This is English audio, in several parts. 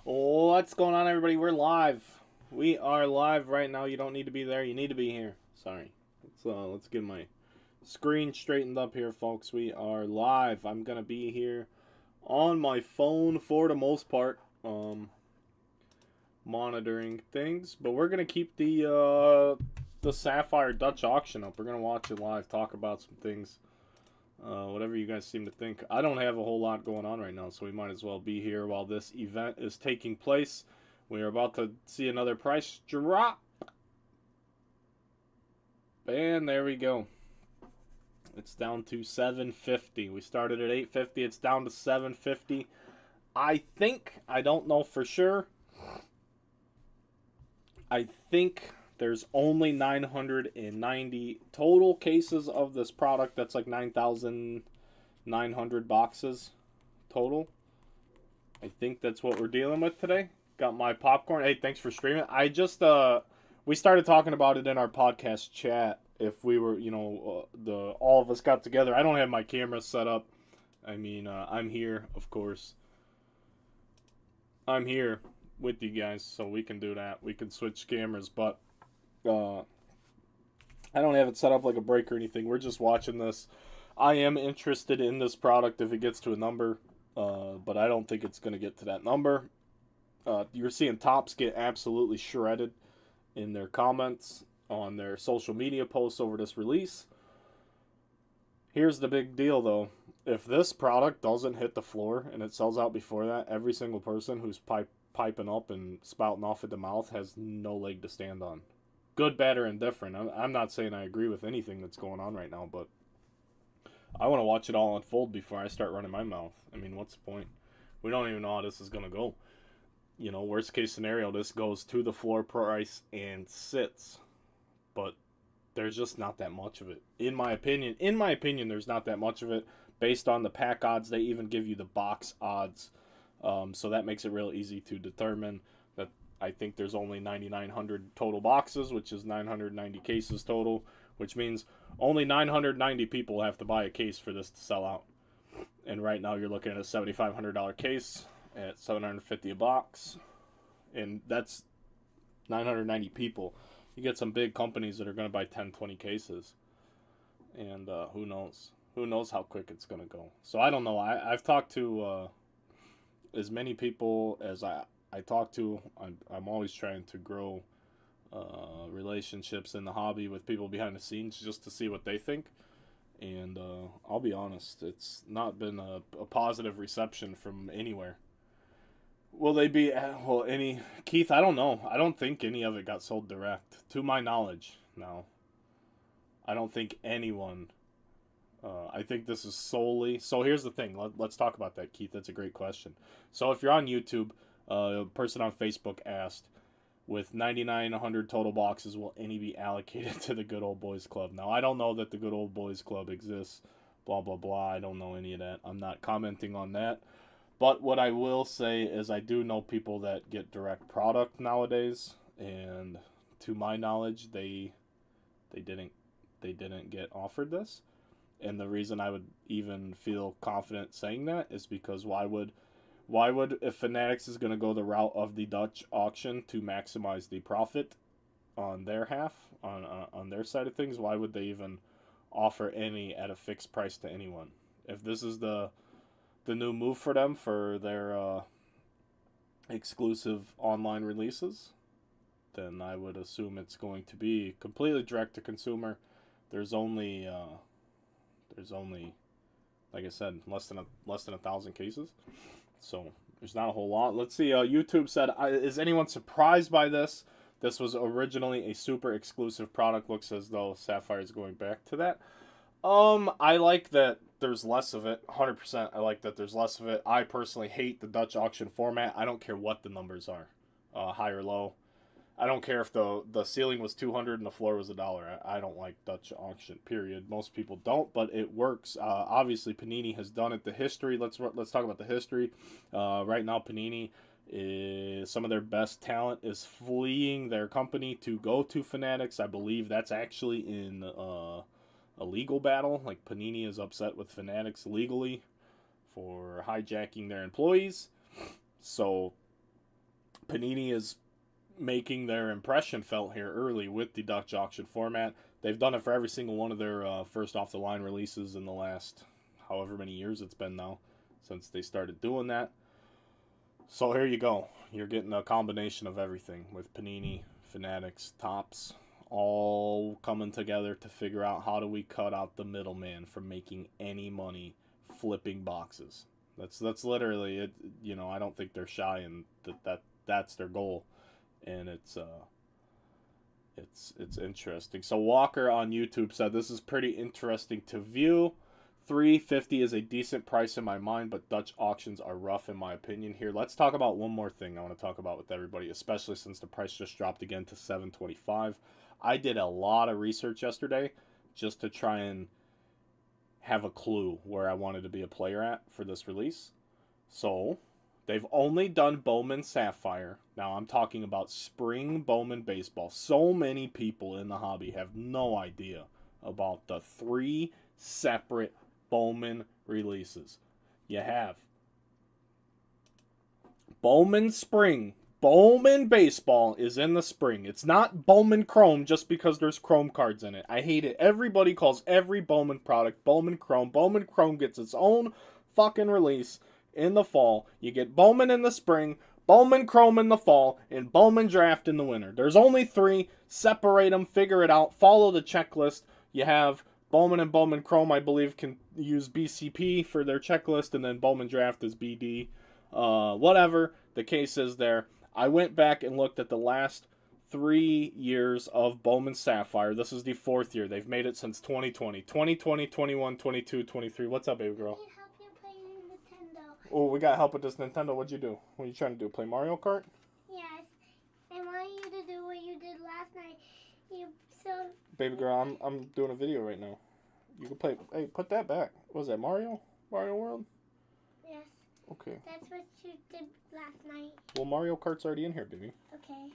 What's going on, everybody? We're live. We are live right now. You don't need to be there. You need to be here. Sorry. Let's get my screen straightened up here, folks. We are live. I'm gonna be here on my phone for the most part, monitoring things. But we're gonna keep the Sapphire Dutch auction up. We're gonna watch it live, talk about some things. Whatever you guys seem to think. I don't have a whole lot going on right now, so we might as well be here while this event is taking place. We are about to see another price drop. And there we go. It's down to 750. We started at 850. It's down to 750. I don't know for sure. I think there's only 990 total cases of this product. That's like 9,900 boxes total. I think that's what we're dealing with today. Got my popcorn. Hey, thanks for streaming. We started talking about it in our podcast chat. If we were, all of us got together. I don't have my camera set up. I mean, I'm here, of course. I'm here with you guys, so we can do that. We can switch cameras, but I don't have it set up like a break or anything. We're just watching this. I am interested in this product if it gets to a number, but I don't think it's going to get to that number. You're seeing Tops get absolutely shredded in their comments on their social media posts over this release. Here's the big deal, though. If this product doesn't hit the floor and it sells out before that, every single person who's piping up and spouting off at the mouth has no leg to stand on. Good, bad, or indifferent. I'm not saying I agree with anything that's going on right now, but I want to watch it all unfold before I start running my mouth. I mean, what's the point? We don't even know how this is going to go. Worst case scenario, this goes to the floor price and sits. But there's just not that much of it. In my opinion, there's not that much of it based on the pack odds. They even give you the box odds. So that makes it real easy to determine that I think there's only 9,900 total boxes, which is 990 cases total, which means only 990 people have to buy a case for this to sell out. And right now you're looking at a $7,500 case at $750 a box. And that's 990 people. You get some big companies that are going to buy 10, 20 cases. And who knows? Who knows how quick it's going to go. So I don't know. I've talked to as many people as I talk to. I'm always trying to grow relationships in the hobby with people behind the scenes just to see what they think. And I'll be honest, it's not been a positive reception from anywhere. Will they be Keith? I don't know. I don't think any of it got sold direct, to my knowledge. No, I don't think anyone. I think this is solely. So here's the thing. Let's talk about that, Keith. That's a great question. So if you're on YouTube, a person on Facebook asked, with 9,900 total boxes, will any be allocated to the Good Old Boys Club? Now, I don't know that the Good Old Boys Club exists. Blah blah blah. I don't know any of that. I'm not commenting on that. But what I will say is I do know people that get direct product nowadays, and to my knowledge, they didn't get offered this. And the reason I would even feel confident saying that is because why would if Fanatics is going to go the route of the Dutch auction to maximize the profit on their half on their side of things, why would they even offer any at a fixed price to anyone? If this is the new move for them for their exclusive online releases, then I would assume it's going to be completely direct to consumer. There's only like I said, less than 1,000 cases, so there's not a whole lot. Let's see. YouTube said, "Is anyone surprised by this? This was originally a super exclusive product. Looks as though Sapphire is going back to that." I like that there's less of it. 100%. I like that there's less of it. I personally hate the Dutch auction format. I don't care what the numbers are, high or low. I don't care if the ceiling was 200 and the floor was $1. I don't like Dutch auction. Period. Most people don't, but it works. Obviously, Panini has done it. The history. Let's talk about the history. Right now, Panini is some of their best talent is fleeing their company to go to Fanatics. I believe that's actually in a legal battle. Like Panini is upset with Fanatics legally for hijacking their employees. So Panini is making their impression felt here early with the Dutch auction format. They've done it for every single one of their first off the line releases in the last however many years it's been now since they started doing that. So here you go. You're getting a combination of everything with Panini, Fanatics, Topps, all coming together to figure out how do we cut out the middleman from making any money flipping boxes. That's literally it. You know, I don't think they're shy, and that's their goal, and it's interesting. So Walker on YouTube said this is pretty interesting to view. $350 is a decent price in my mind, but Dutch auctions are rough in my opinion. Here, let's talk about one more thing I want to talk about with everybody, especially since the price just dropped again to $725. I did a lot of research yesterday just to try and have a clue where I wanted to be a player at for this release. So, they've only done Bowman Sapphire. Now, I'm talking about spring Bowman baseball. So many people in the hobby have no idea about the 3 separate Bowman releases. You have Bowman Spring. Bowman Baseball is in the spring. It's not Bowman Chrome just because there's Chrome cards in it. I hate it. Everybody calls every Bowman product Bowman Chrome. Bowman Chrome gets its own fucking release in the fall. You get Bowman in the spring, Bowman Chrome in the fall, and Bowman Draft in the winter. There's only 3. Separate them, figure it out, follow the checklist. You have Bowman and Bowman Chrome, I believe, can use BCP for their checklist, and then Bowman Draft is BD. Whatever the case is there. I went back and looked at the last 3 years of Bowman Sapphire. This is the 4th year. They've made it since 2020. 2020, 21, 22, 23. What's up, baby girl? I can help you play Nintendo. Oh, we got help with this Nintendo. What'd you do? What are you trying to do? Play Mario Kart? Yes. I want you to do what you did last night. Baby girl, I'm doing a video right now. You can play. Hey, put that back. What was that, Mario? Mario World? Yes. Okay. That's what you did last night. Well, Mario Kart's already in here, baby. Okay.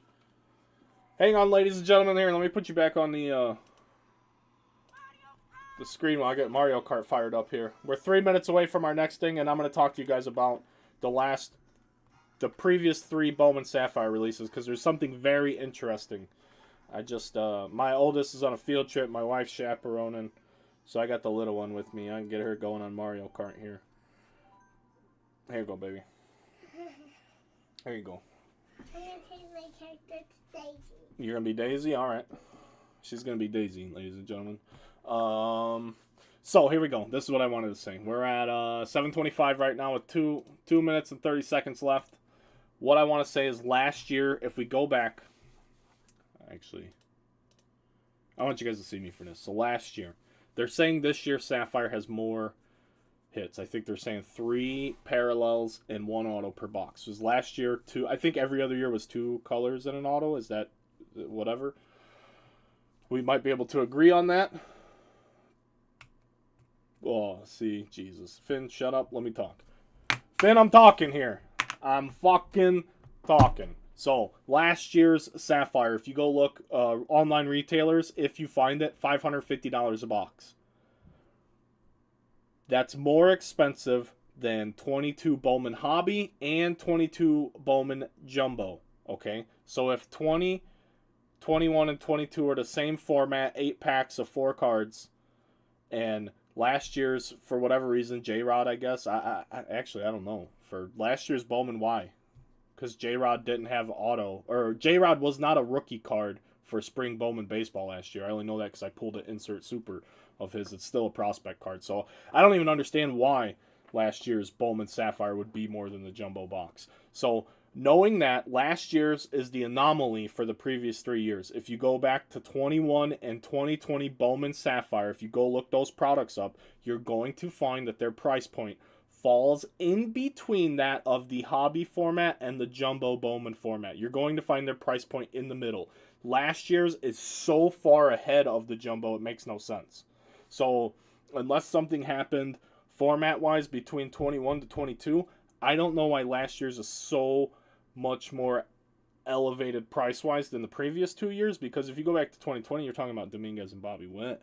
Hang on, ladies and gentlemen. Here, let me put you back on the screen while I get Mario Kart fired up here. We're 3 minutes away from our next thing, and I'm going to talk to you guys about the previous 3 Bowman Sapphire releases, because there's something very interesting. I just, my oldest is on a field trip. My wife's chaperoning, so I got the little one with me. I can get her going on Mario Kart here. Here you go, baby. There you go. I'm going to change my character to Daisy. You're going to be Daisy? All right. She's going to be Daisy, ladies and gentlemen. So here we go. This is what I wanted to say. We're at 7:25 right now with 2 minutes and 30 seconds left. What I want to say is last year, if we go back, actually, I want you guys to see me for this. So last year, they're saying this year Sapphire has more hits. I think they're saying 3 parallels and 1 auto per box. Was last year 2? I think every other year was 2 colors in an auto. Is that whatever? We might be able to agree on that. Oh, see, Jesus. Finn, shut up. Let me talk. Finn, I'm talking here. I'm fucking talking. So, last year's Sapphire, if you go look, online retailers, if you find it, $550 a box. That's more expensive than 22 Bowman Hobby and 22 Bowman Jumbo. Okay? So, if 20, 21, and 22 are the same format, 8 packs of 4 cards, and last year's, for whatever reason, J-Rod, I guess. I actually, I don't know. For last year's Bowman, why? Because J-Rod didn't have auto. Or J-Rod was not a rookie card for spring Bowman baseball last year. I only know that because I pulled an insert super of his. It's still a prospect card. So I don't even understand why last year's Bowman Sapphire would be more than the jumbo box. So knowing that last year's is the anomaly for the previous 3 years. If you go back to 21 and 2020 Bowman Sapphire, if you go look those products up, you're going to find that their price point falls in between that of the hobby format and the jumbo Bowman format. You're going to find their price point in the middle. Last year's is so far ahead of the jumbo, it makes no sense. So unless something happened format-wise between 21 to 22, I don't know why last year's is so much more elevated price-wise than the previous 2 years, because if you go back to 2020, you're talking about Dominguez and Bobby Witt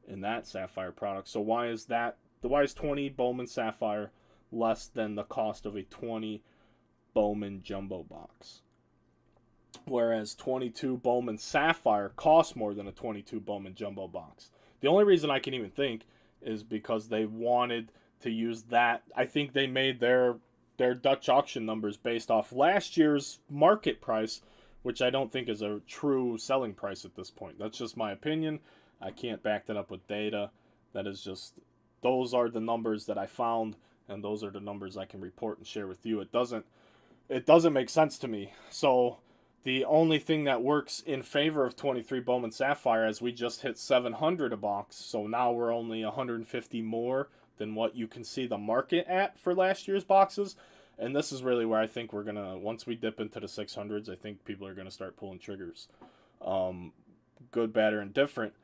in that Sapphire product. So why is 20 Bowman Sapphire less than the cost of a 20 Bowman Jumbo box? whereas 22 Bowman Sapphire costs more than a 22 Bowman Jumbo box. The only reason I can even think is because they wanted to use that. I think they made their Dutch auction numbers based off last year's market price, which I don't think is a true selling price at this point. That's just my opinion. I can't back that up with data. That is just, those are the numbers that I found, and those are the numbers I can report and share with you. It doesn't make sense to me. So the only thing that works in favor of 23 Bowman Sapphire is we just hit 700 a box, so now we're only 150 more than what you can see the market at for last year's boxes. And this is really where I think we're going to, once we dip into the 600s, I think people are going to start pulling triggers. Good, bad, or indifferent.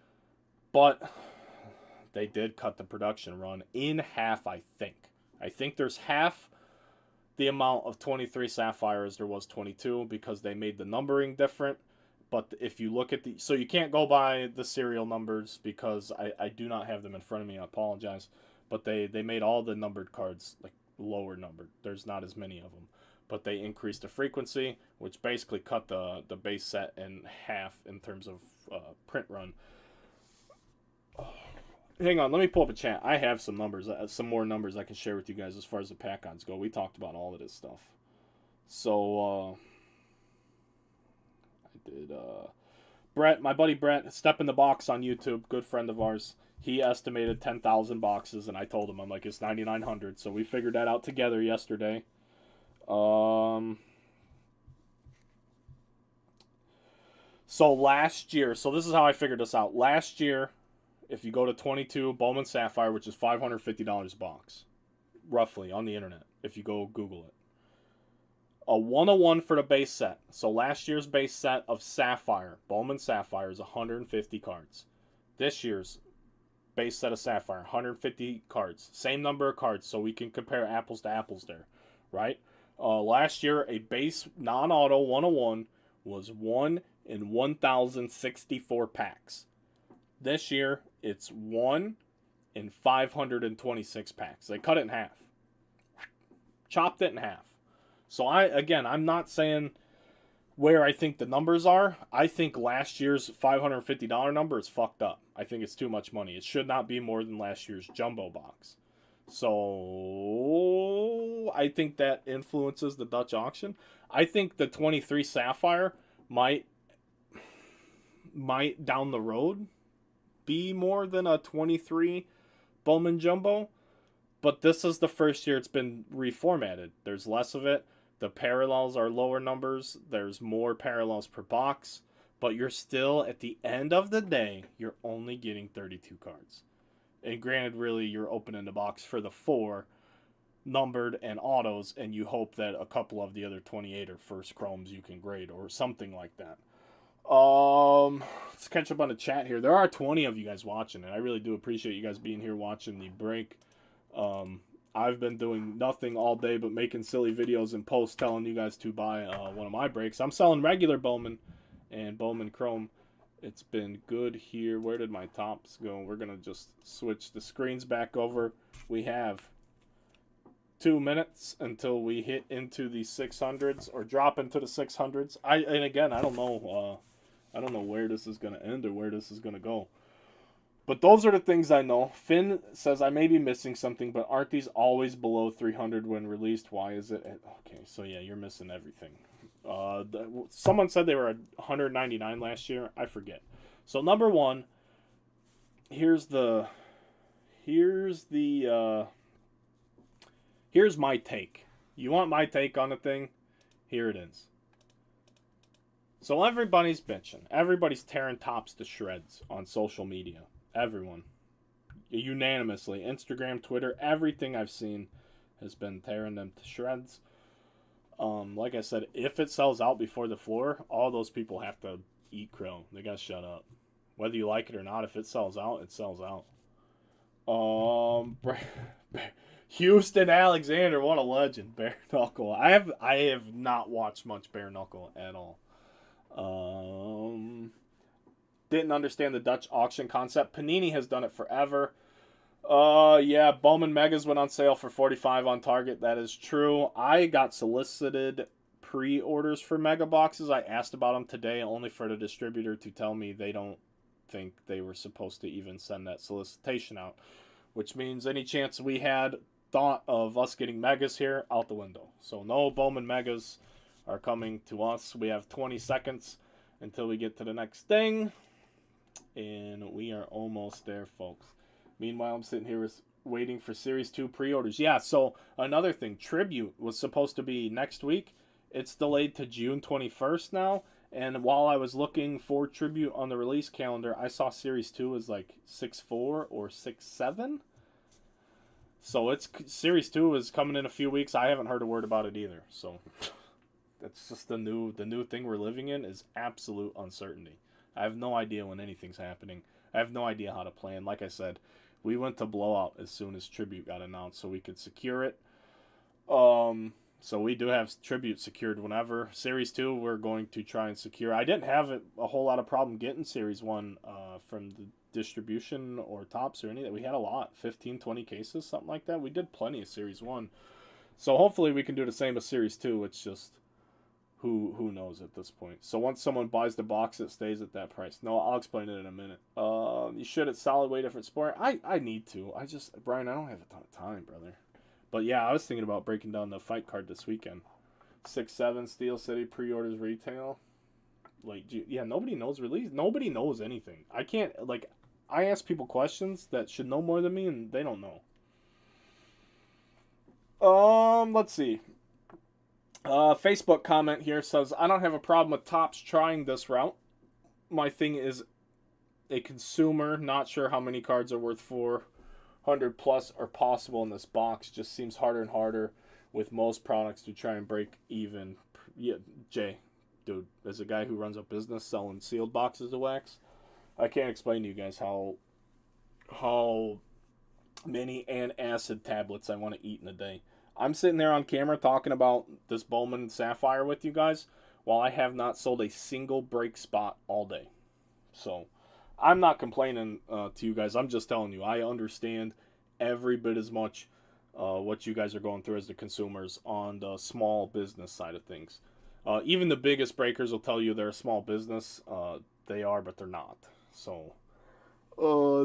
But they did cut the production run in half, I think. I think there's half the amount of 23 Sapphire as there was 22 because they made the numbering different. But if you look at the... So you can't go by the serial numbers because I do not have them in front of me. I apologize. But they made all the numbered cards like lower numbered. There's not as many of them. But they increased the frequency, which basically cut the base set in half in terms of print run. Hang on, let me pull up a chat. I have some numbers, some more numbers I can share with you guys as far as the pack odds go. We talked about all of this stuff. So, I did, Brett, my buddy Brett, Step in the Box on YouTube, good friend of ours. He estimated 10,000 boxes, and I told him, I'm like, it's 9,900. So we figured that out together yesterday. So last year, so this is how I figured this out. Last year, if you go to 22 Bowman Sapphire, which is $550 a box, roughly, on the internet, if you go Google it. A 101 for the base set. So last year's base set of Sapphire, Bowman Sapphire, is 150 cards. This year's base set of Sapphire, 150 cards. Same number of cards, so we can compare apples to apples there, right? Last year, a base non-auto 101 was 1 in 1,064 packs. This year, it's 1 in 526 packs. They cut it in half. Chopped it in half. So I'm not saying where I think the numbers are. I think last year's $550 number is fucked up. I think it's too much money. It should not be more than last year's jumbo box. So I think that influences the Dutch auction. I think the 23 Sapphire might down the road be more than a 23 Bowman Jumbo, but this is the first year it's been reformatted. There's less of it. The parallels are lower numbers. There's more parallels per box, but you're still, at the end of the day, you're only getting 32 cards. And granted, really, you're opening the box for the 4 numbered and autos, and you hope that a couple of the other 28 are first chromes you can grade or something like that. Let's catch up on the chat here. There are 20 of you guys watching, and I really do appreciate you guys being here watching the break. I've been doing nothing all day but making silly videos and posts telling you guys to buy one of my breaks. I'm selling regular Bowman and Bowman Chrome. It's been good here. Where did my tops go? We're going to just switch the screens back over. We have 2 minutes until we hit into the 600s or drop into the 600s. And again, I don't know where this is going to end or where this is going to go. But those are the things I know. Finn says, I may be missing something, but aren't these always below 300 when released? Why is it? Okay, so yeah, you're missing everything. Someone said they were at 199 last year. I forget. So number one, here's my take. You want my take on the thing? Here it is. So everybody's bitching. Everybody's tearing tops to shreds on social media. Everyone. Unanimously. Instagram, Twitter, everything I've seen has been tearing them to shreds. Like I said, if it sells out before the floor, all those people have to eat crow. They gotta shut up. Whether you like it or not, if it sells out, it sells out. Houston Alexander, what a legend. Bare Knuckle. I have not watched much Bare Knuckle at all. Didn't understand the Dutch auction concept. Panini has done it forever. Yeah, Bowman Megas went on sale for $45 on Target. That is true. I got solicited pre-orders for mega boxes. I asked about them today, only for the distributor to tell me they don't think they were supposed to even send that solicitation out, which means any chance we had thought of us getting megas here, out the window. So no Bowman megas are coming to us. We have 20 seconds until we get to the next thing, and we are almost there, folks. Meanwhile, I'm sitting here waiting for Series 2 pre-orders. Yeah, so another thing, Tribute was supposed to be next week. It's delayed to June 21st now. And while I was looking for Tribute on the release calendar, I saw Series 2 is like 6.4 or 6.7. So it's Series 2 is coming in a few weeks. I haven't heard a word about it either. So that's just the new thing we're living in is absolute uncertainty. I have no idea when anything's happening. I have no idea how to plan. Like I said, we went to blowout as soon as Tribute got announced so we could secure it. So we do have Tribute secured whenever. Series 2, we're going to try and secure. I didn't have a whole lot of problem getting Series 1 from the distribution or Tops or anything. We had a lot, 15, 20 cases, something like that. We did plenty of Series 1. So hopefully we can do the same as Series 2. It's just who knows at this point. So once someone buys the box, it stays at that price. No, I'll explain it in a minute. You should at solid way different sport. I need to. Brian, I don't have a ton of time, brother. But yeah, I was thinking about breaking down the fight card this weekend. 6-7 Steel City pre-orders retail. Like, yeah, nobody knows release. Nobody knows anything. I can't, like, I ask people questions that should know more than me, and they don't know. Let's see. Facebook comment here says, I don't have a problem with Topps trying this route. My thing is a consumer, not sure how many cards are worth 400 plus are possible in this box. Just seems harder and harder with most products to try and break even. Yeah, Jay, dude, as a guy who runs a business selling sealed boxes of wax, I can't explain to you guys how many antacid tablets I want to eat in a day. I'm sitting there on camera talking about this Bowman Sapphire with you guys while I have not sold a single break spot all day. So I'm not complaining to you guys. I'm just telling you, I understand every bit as much what you guys are going through as the consumers on the small business side of things. Even the biggest breakers will tell you they're a small business. They are, but they're not. So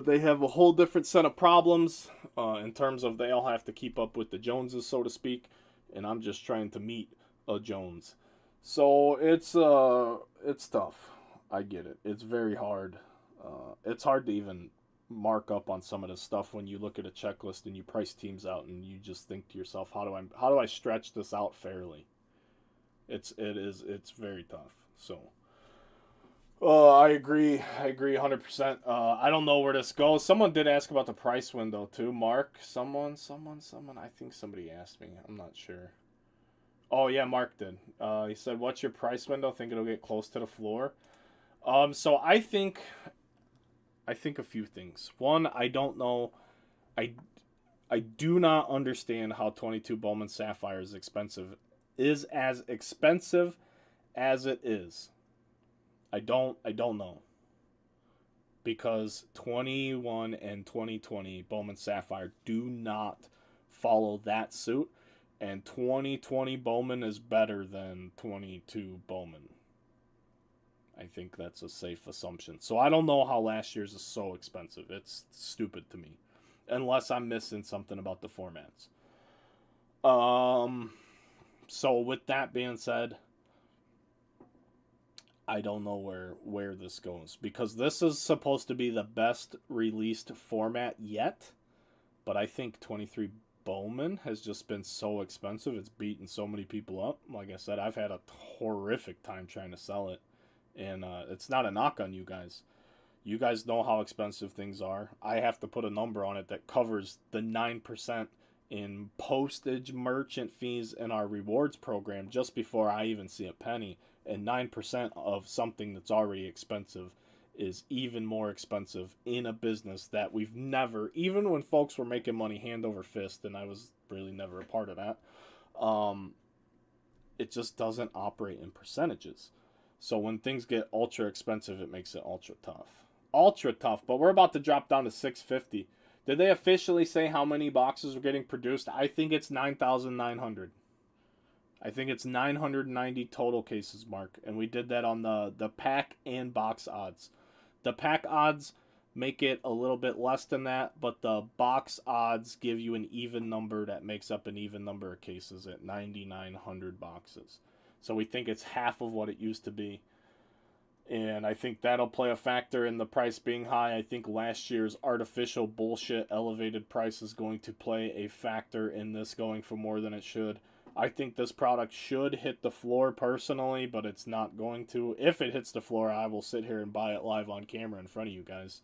they have a whole different set of problems in terms of they all have to keep up with the Joneses, so to speak, and I'm just trying to meet a Jones. So it's tough. I get it. It's very hard. It's hard to even mark up on some of this stuff when you look at a checklist and you price teams out and you just think to yourself, how do I stretch this out fairly? It's very tough. So. I agree 100%. I don't know where this goes. Someone did ask about the price window too. Mark, someone. I think somebody asked me. I'm not sure. Oh yeah, Mark did. He said, "What's your price window? Think it'll get close to the floor?" So I think a few things. One, I don't know. I do not understand how 22 Bowman Sapphire is as expensive as it is. I don't know. Because 21 and 2020 Bowman Sapphire do not follow that suit. And 2020 Bowman is better than 22 Bowman. I think that's a safe assumption. So I don't know how last year's is so expensive. It's stupid to me. Unless I'm missing something about the formats. So with that being said, I don't know where this goes, because this is supposed to be the best released format yet, but I think 23 Bowman has just been so expensive. It's beaten so many people up. Like I said, I've had a horrific time trying to sell it, and it's not a knock on you guys. You guys know how expensive things are. I have to put a number on it that covers the 9% in postage, merchant fees, and our rewards program just before I even see a penny. And 9% of something that's already expensive is even more expensive in a business that we've never, even when folks were making money hand over fist, and I was really never a part of that, it just doesn't operate in percentages. So when things get ultra expensive, it makes it ultra tough. Ultra tough, but we're about to drop down to 650. Did they officially say how many boxes are getting produced? I think it's 9,900. I think it's 990 total cases, Mark, and we did that on the pack and box odds. The pack odds make it a little bit less than that, but the box odds give you an even number that makes up an even number of cases at 9,900 boxes. So we think it's half of what it used to be. And I think that'll play a factor in the price being high. I think last year's artificial bullshit elevated price is going to play a factor in this going for more than it should. I think this product should hit the floor personally, but it's not going to. If it hits the floor, I will sit here and buy it live on camera in front of you guys.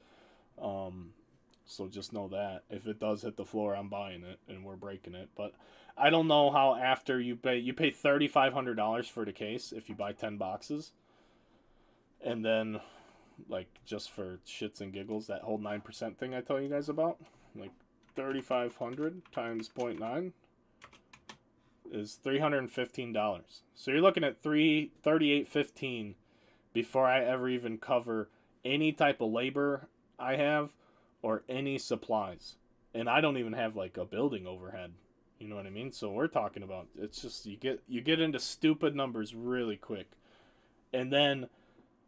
So just know that. If it does hit the floor, I'm buying it and we're breaking it. But I don't know how after you pay $3,500 for the case if you buy 10 boxes. And then, like, just for shits and giggles, that whole 9% thing I tell you guys about, like, 3,500 times 0.9 is $315. So you're looking at $38.15 before I ever even cover any type of labor I have or any supplies. And I don't even have, like, a building overhead. You know what I mean? So we're talking about, it's just, you get into stupid numbers really quick. And then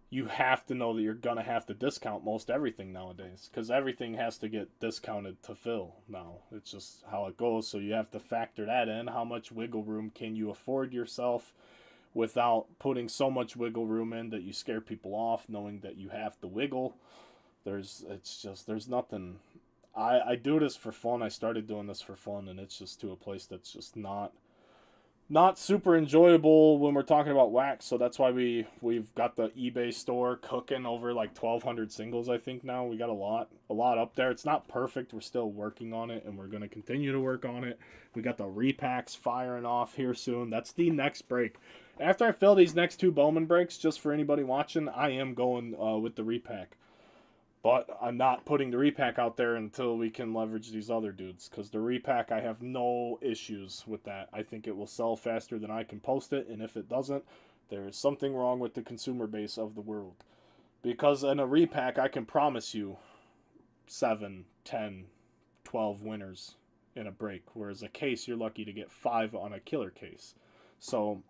you have to know that you're going to have to discount most everything nowadays because everything has to get discounted to fill now. It's just how it goes. So you have to factor that in. How much wiggle room can you afford yourself without putting so much wiggle room in that you scare people off knowing that you have to wiggle? There's nothing. I do this for fun. I started doing this for fun, and it's just to a place that's just not super enjoyable when we're talking about wax. So that's why we've got the eBay store cooking over like 1,200 singles. I think now we got a lot up there. It's not perfect. We're still working on it, and we're going to continue to work on it. We got the repacks firing off here soon. That's the next break. After I fill these next 2 Bowman breaks, just for anybody watching, I am going with the repack. But I'm not putting the repack out there until we can leverage these other dudes. Because the repack, I have no issues with that. I think it will sell faster than I can post it. And if it doesn't, there is something wrong with the consumer base of the world. Because in a repack, I can promise you 7, 10, 12 winners in a break. Whereas a case, you're lucky to get 5 on a killer case. So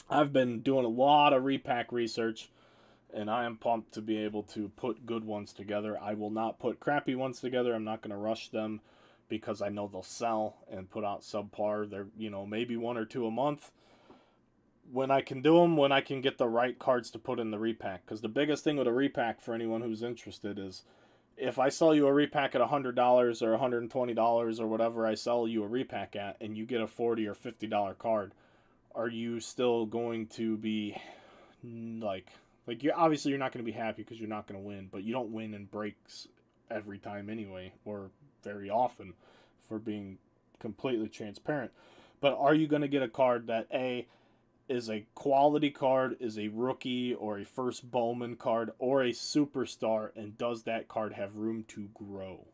I've been doing a lot of repack research. And I am pumped to be able to put good ones together. I will not put crappy ones together. I'm not going to rush them because I know they'll sell and put out subpar. They're, maybe 1 or 2 a month. When I can do them, when I can get the right cards to put in the repack. Because the biggest thing with a repack for anyone who's interested is if I sell you a repack at $100 or $120 or whatever I sell you a repack at and you get a $40 or $50 card, are you still going to be like you're not going to be happy because you're not going to win, but you don't win in breaks every time anyway, or very often, for being completely transparent. But are you going to get a card that A, is a quality card, is a rookie or a first Bowman card or a superstar, and does that card have room to grow?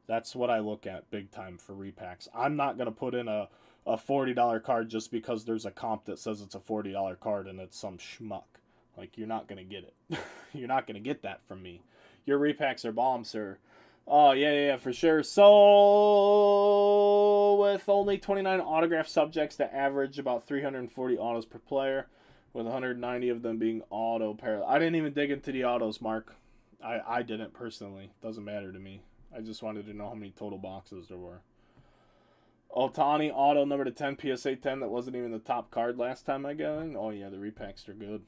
That's what I look at big time for repacks. I'm not going to put in a $40 card just because there's a comp that says it's a $40 card and it's some schmuck. Like, you're not going to get it. You're not going to get that from me. Your repacks are bomb, sir. Oh, yeah, for sure. So, with only 29 autograph subjects that average about 340 autos per player, with 190 of them being auto parallel. I didn't even dig into the autos, Mark. I didn't personally. Doesn't matter to me. I just wanted to know how many total boxes there were. Otani auto number to 10 PSA 10 that wasn't even the top card last time I got in. Oh, yeah, the repacks are good.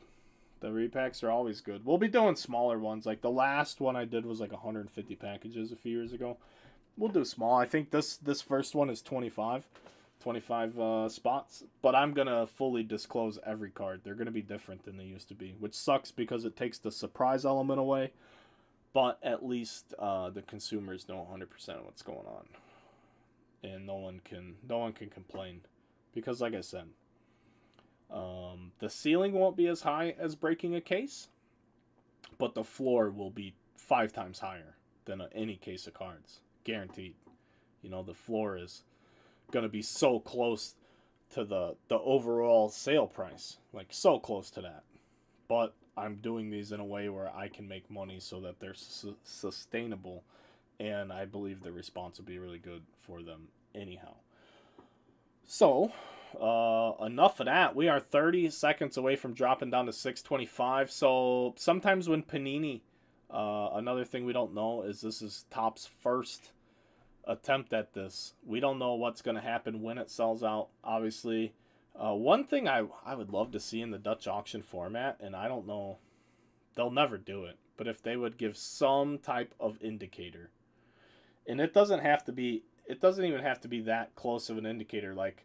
The repacks are always good. We'll be doing smaller ones. Like the last one I did was like 150 packages a few years ago. We'll do small. I think this first one is 25 spots. But I'm going to fully disclose every card. They're going to be different than they used to be, which sucks because it takes the surprise element away. But at least the consumers know 100% of what's going on. And no one can complain. Because like I said, the ceiling won't be as high as breaking a case, but the floor will be 5 times higher than any case of cards. Guaranteed. The floor is going to be so close to the overall sale price. Like, so close to that. But I'm doing these in a way where I can make money so that they're sustainable, and I believe the response will be really good for them anyhow. So, enough of that. We are 30 seconds away from dropping down to 625. So, sometimes when Panini, another thing we don't know is this is Topps first attempt at this. We don't know what's going to happen when it sells out, obviously. One thing I would love to see in the Dutch auction format, and I don't know, they'll never do it, but if they would give some type of indicator, and it doesn't even have to be that close of an indicator, like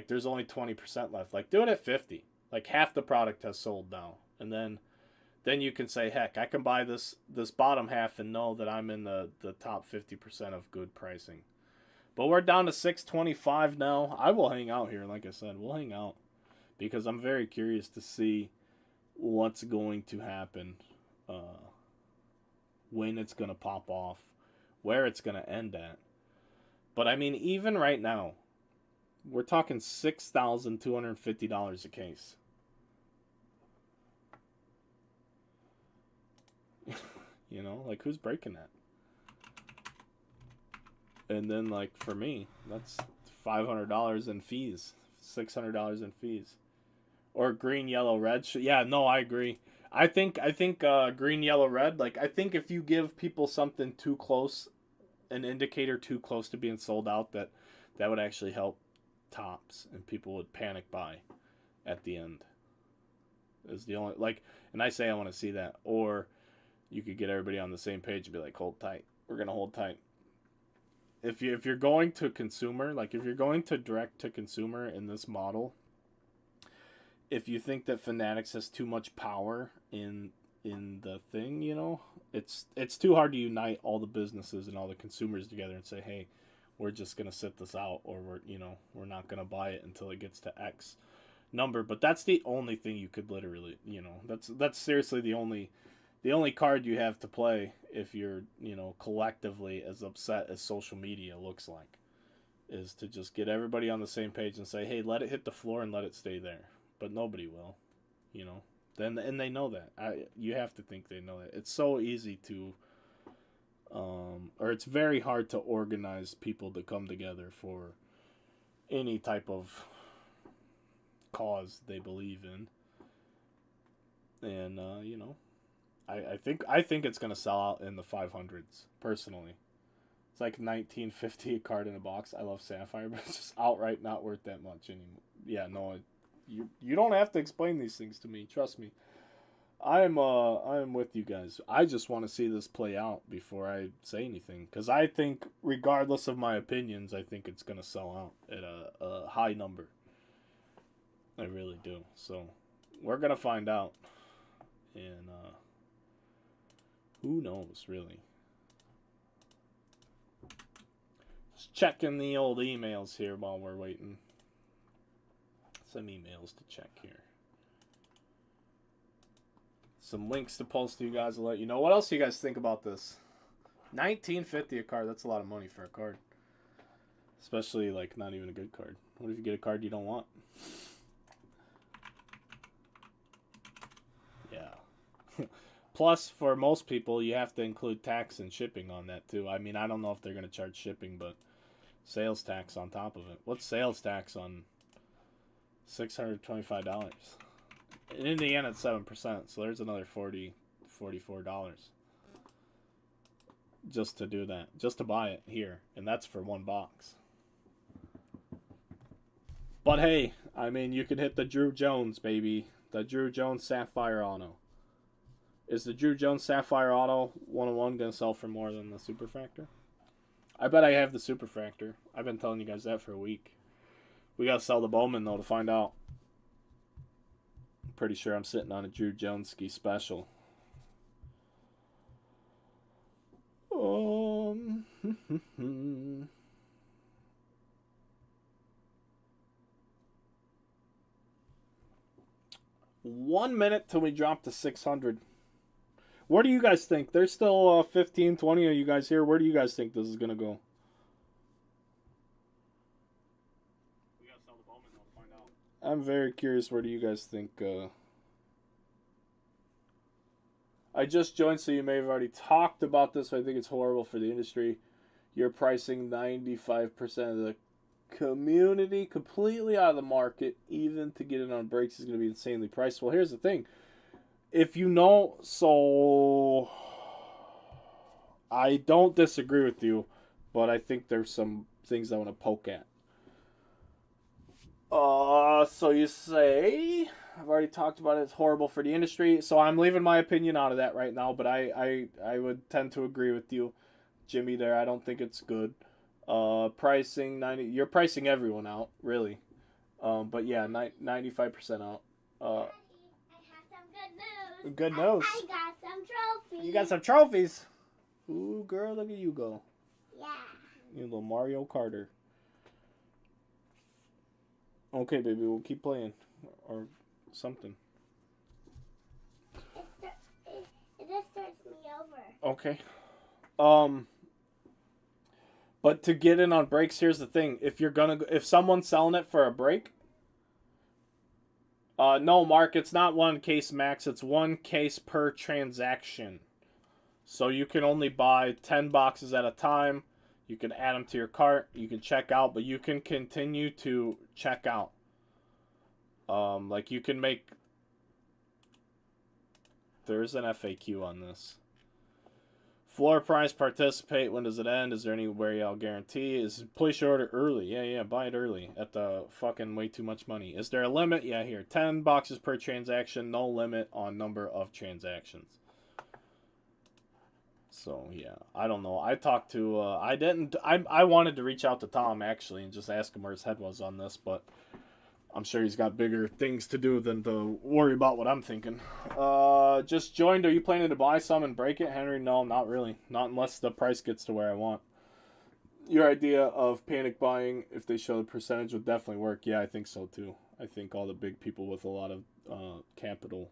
there's only 20% left. Like, do it at 50. Like, half the product has sold now, and then you can say, heck, I can buy this bottom half and know that I'm in the top 50% of good pricing. But we're down to 625 now. I will hang out here, like I said. We'll hang out because I'm very curious to see what's going to happen, when it's going to pop off, where it's going to end at. But I mean, even right now, we're talking $6,250 a case. You know, like, who's breaking that? And then, like, for me, that's $500 in fees, $600 in fees, or green, yellow, red. Yeah, no, I agree. I think green, yellow, red. Like, I think if you give people something too close, an indicator too close to being sold out, that would actually help Topps, and people would panic buy at the end. Is the only, like, and I say I want to see that, or you could get everybody on the same page and be like, hold tight, we're gonna hold tight. If you're going to consumer, like if you're going to direct to consumer in this model, if you think that Fanatics has too much power in the thing, you know, it's too hard to unite all the businesses and all the consumers together and say, hey, we're just gonna sit this out, or we're not gonna buy it until it gets to X number. But that's the only thing you could literally, that's seriously the only card you have to play if you're, collectively as upset as social media looks like, is to just get everybody on the same page and say, hey, let it hit the floor and let it stay there. But nobody will, Then, and they know that. You have to think they know that. It's so easy to, or it's very hard to organize people to come together for any type of cause they believe in. And, I think it's gonna sell out in the 500s. Personally, it's like $19.50 a card in a box. I love Sapphire, but it's just outright not worth that much anymore. Yeah, no, you don't have to explain these things to me. Trust me. I'm with you guys. I just want to see this play out before I say anything, because I think, regardless of my opinions, I think it's gonna sell out at a high number. I really do. So we're gonna find out, and who knows, really. Just checking the old emails here while we're waiting. Some emails to check here. Some links to post to you guys to let you know. What else do you guys think about this? $19.50 a card. That's a lot of money for a card. Especially, like, not even a good card. What if you get a card you don't want? Yeah. Plus, for most people, you have to include tax and shipping on that, too. I mean, I don't know if they're going to charge shipping, but sales tax on top of it. What's sales tax on $625? In Indiana, it's 7%, so there's another $44 just to do that, just to buy it here, and that's for one box. But hey, I mean, you could hit the Drew Jones, baby. The Drew Jones Sapphire Auto. Is the Drew Jones Sapphire Auto 101 going to sell for more than the Superfractor? I bet I have the Superfractor. I've been telling you guys that for a week. We got to sell the Bowman, though, to find out. I'm pretty sure I'm sitting on a Drew Jones ski special. 1 minute till we drop to 600. What do you guys think? There's still 15, 20 of you guys here. Where do you guys think this is going to go? We got to sell the Bowman, though, to find out. I'm very curious. Where do you guys think? I just joined, so you may have already talked about this. I think it's horrible for the industry. You're pricing 95% of the Community completely out of the market. Even to get it on brakes is going to be insanely priced. Well, here's the thing. If you know, so I don't disagree with you, but I think there's some things I want to poke at. So you say I've already talked about it. It's horrible for the industry. So I'm leaving my opinion out of that right now. But I would tend to agree with you, Jimmy. There, I don't think it's good. Pricing 90. You're pricing everyone out, really. But yeah, 95% out. I have some good news. Good news. I got some trophies. You got some trophies. Ooh, girl, look at you go. Yeah. You little Mario Carter. Okay, baby, we'll keep playing. Or something. It just starts me over. Okay. But to get in on breaks, here's the thing. If someone's selling it for a break, no, Mark, it's not one case max. It's one case per transaction. So you can only buy 10 boxes at a time. You can add them to your cart. You can check out, but you can continue to check out. Like you can make... There's an FAQ on this. Floor price, participate. When does it end? Is there anywhere y'all guarantee? Is place your order early? Yeah, buy it early at the fucking way too much money. Is there a limit? Yeah, here. 10 boxes per transaction. No limit on number of transactions. So, yeah. I don't know. I talked to... I wanted to reach out to Tom, actually, and just ask him where his head was on this, but... I'm sure he's got bigger things to do than to worry about what I'm thinking. Just joined. Are you planning to buy some and break it, Henry? No, not really. Not unless the price gets to where I want. Your idea of panic buying, if they show the percentage, would definitely work. Yeah, I think so too. I think all the big people with a lot of capital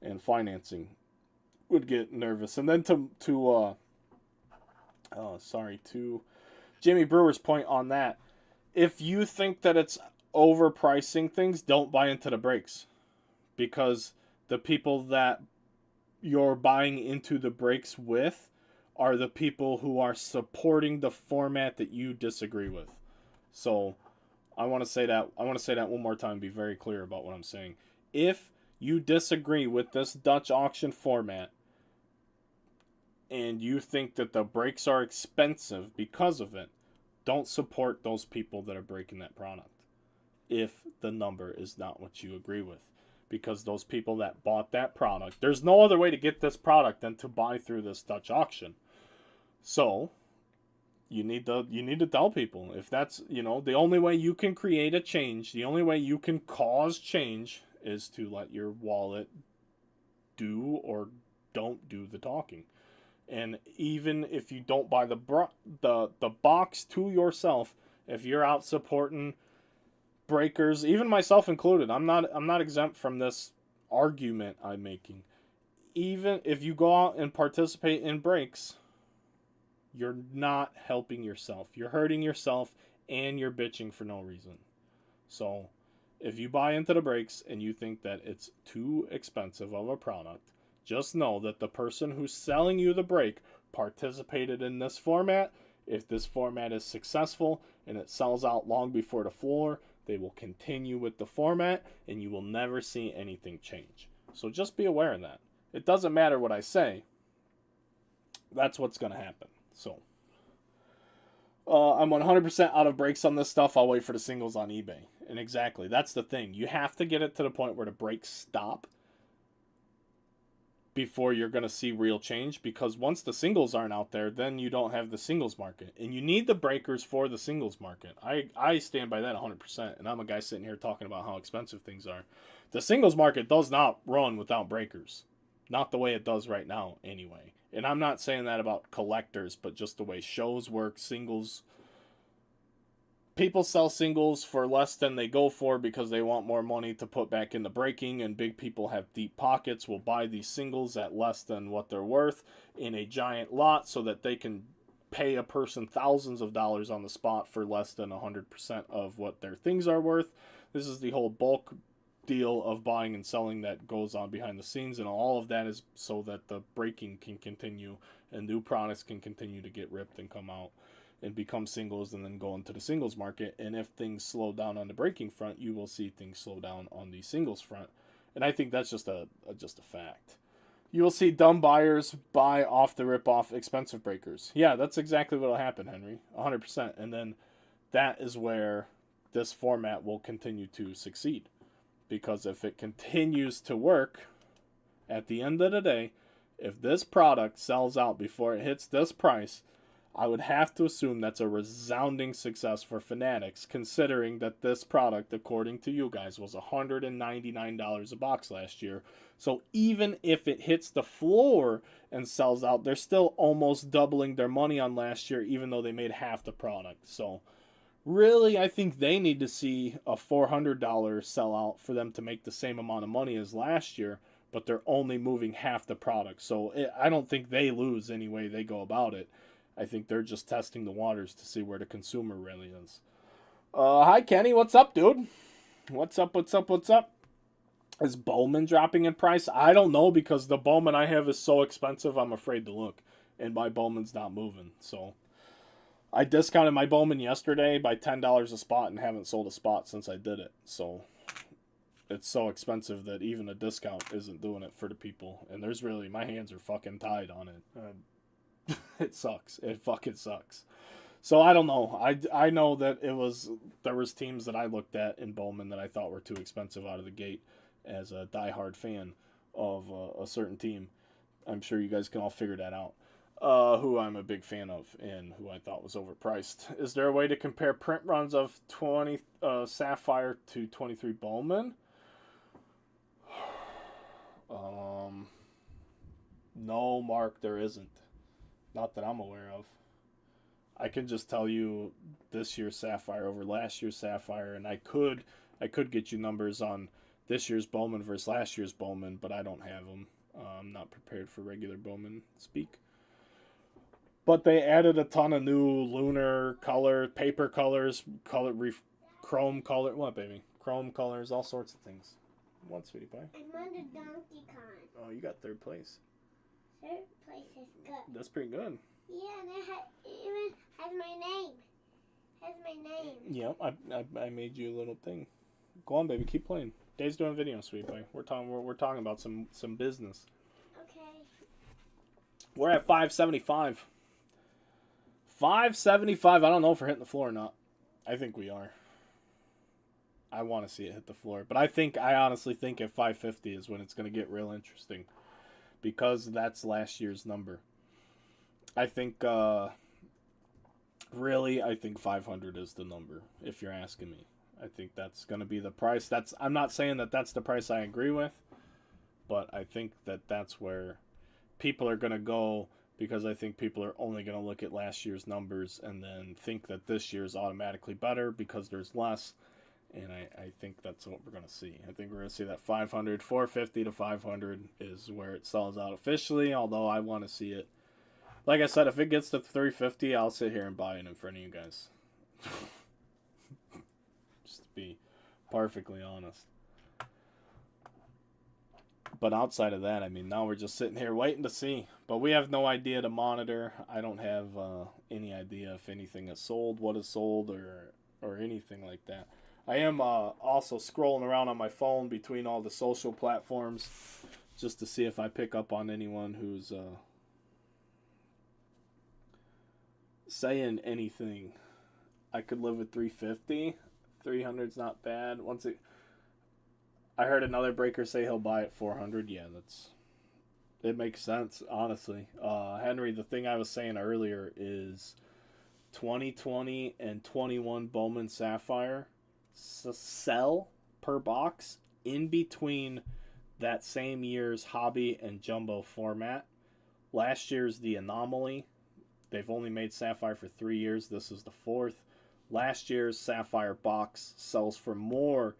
and would get nervous. And then to Jamie Brewer's point on that, if you think that it's overpricing things, don't buy into the breaks, because the people that you're buying into the breaks with are the people who are supporting the format that you disagree with. So I want to say that one more time, be very clear about what I'm saying. If you disagree with this Dutch auction format and you think that the breaks are expensive because of it, don't support those people that are breaking that product if the number is not what you agree with. Because those people that bought that product, there's no other way to get this product than to buy through this Dutch auction. So you need to tell people, if that's, the only way you can create a change, the only way you can cause change is to let your wallet do or don't do the talking. And even if you don't buy the box to yourself, if you're out supporting breakers, even myself included, I'm not exempt from this argument I'm making. Even if you go out and participate in breaks, you're not helping yourself. You're hurting yourself and you're bitching for no reason. So if you buy into the breaks and you think that it's too expensive of a product, just know that the person who's selling you the break participated in this format. If this format is successful and it sells out long before the floor, they will continue with the format and you will never see anything change. So just be aware of that. It doesn't matter what I say. That's what's going to happen. So I'm 100% out of breaks on this stuff. I'll wait for the singles on eBay. And exactly, that's the thing. You have to get it to the point where the breaks stop before you're going to see real change, because once the singles aren't out there, then you don't have the singles market, and you need the breakers for the singles market. I stand by that 100%, and I'm a guy sitting here talking about how expensive things are. The singles market does not run without breakers, not the way it does right now anyway. And I'm not saying that about collectors, but just the way shows work. Singles, people sell singles for less than they go for because they want more money to put back into breaking, and big people have deep pockets, will buy these singles at less than what they're worth in a giant lot so that they can pay a person thousands of dollars on the spot for less than 100% of what their things are worth. This is the whole bulk deal of buying and selling that goes on behind the scenes, and all of that is so that the breaking can continue and new products can continue to get ripped and come out. and become singles and then go into the singles market. And if things slow down on the breaking front, you will see things slow down on the singles front. And I think that's just a fact. You will see dumb buyers buy off the rip-off expensive breakers. Yeah, that's exactly what will happen, Henry. 100%. And then that is where this format will continue to succeed. Because if it continues to work, at the end of the day, if this product sells out before it hits this price, I would have to assume that's a resounding success for Fanatics, considering that this product, according to you guys, was $199 a box last year. So even if it hits the floor and sells out, they're still almost doubling their money on last year, even though they made half the product. So really, I think they need to see a $400 sellout for them to make the same amount of money as last year, but they're only moving half the product. So I don't think they lose any way they go about it. I think they're just testing the waters to see where the consumer really is. Hi, Kenny. What's up, dude? What's up? Is Bowman dropping in price? I don't know, because the Bowman I have is so expensive, I'm afraid to look. And my Bowman's not moving. So I discounted my Bowman yesterday by $10 a spot and haven't sold a spot since I did it. So it's so expensive that even a discount isn't doing it for the people. And there's really, my hands are fucking tied on it. It sucks. It fucking sucks. So I don't know. I know that there was teams that I looked at in Bowman that I thought were too expensive out of the gate as a diehard fan of a certain team. I'm sure you guys can all figure that out. Who I'm a big fan of and who I thought was overpriced. Is there a way to compare print runs of 20 Sapphire to 23 Bowman? No, Mark, there isn't. Not that I'm aware of. I can just tell you this year's Sapphire over last year's Sapphire, and I could get you numbers on this year's Bowman versus last year's Bowman, but I don't have them. I'm not prepared for regular Bowman speak. But they added a ton of new lunar color, paper colors, chrome color. What, baby? Chrome colors, all sorts of things. What, sweetie pie? I'm on the Donkey Kong. Oh, you got third place. Third place is good. That's pretty good. Yeah, and it even has my name. Has my name. Yep, I made you a little thing. Go on, baby, keep playing. Dave's doing video, sweet boy. We're talking about some business. Okay. We're at 575. 575. I don't know if we're hitting the floor or not. I think we are. I want to see it hit the floor, but I honestly think at 550 is when it's going to get real interesting, because that's last year's number. I think really, I think 500 is the number, if you're asking me. I think that's going to be the price. I'm not saying that that's the price I agree with, but I think that that's where people are going to go, because I think people are only going to look at last year's numbers and then think that this year's automatically better because there's less. And I think that's what we're going to see. I think we're going to see that 500, 450 to 500 is where it sells out officially, although I want to see it. Like I said, if it gets to 350, I'll sit here and buy it in front of you guys. Just to be perfectly honest. But outside of that, I mean, now we're just sitting here waiting to see. But we have no idea to monitor. I don't have any idea if anything is sold, what is sold, or anything like that. I am also scrolling around on my phone between all the social platforms just to see if I pick up on anyone who's saying anything. I could live with 350. 300's not bad. I heard another breaker say he'll buy at 400. Yeah, it makes sense, honestly. Henry, the thing I was saying earlier is 2020 and 21 Bowman Sapphire sell per box in between that same year's hobby and jumbo format. Last year's the anomaly. They've only made Sapphire for 3 years. This is the 4th. Last year's Sapphire box sells for more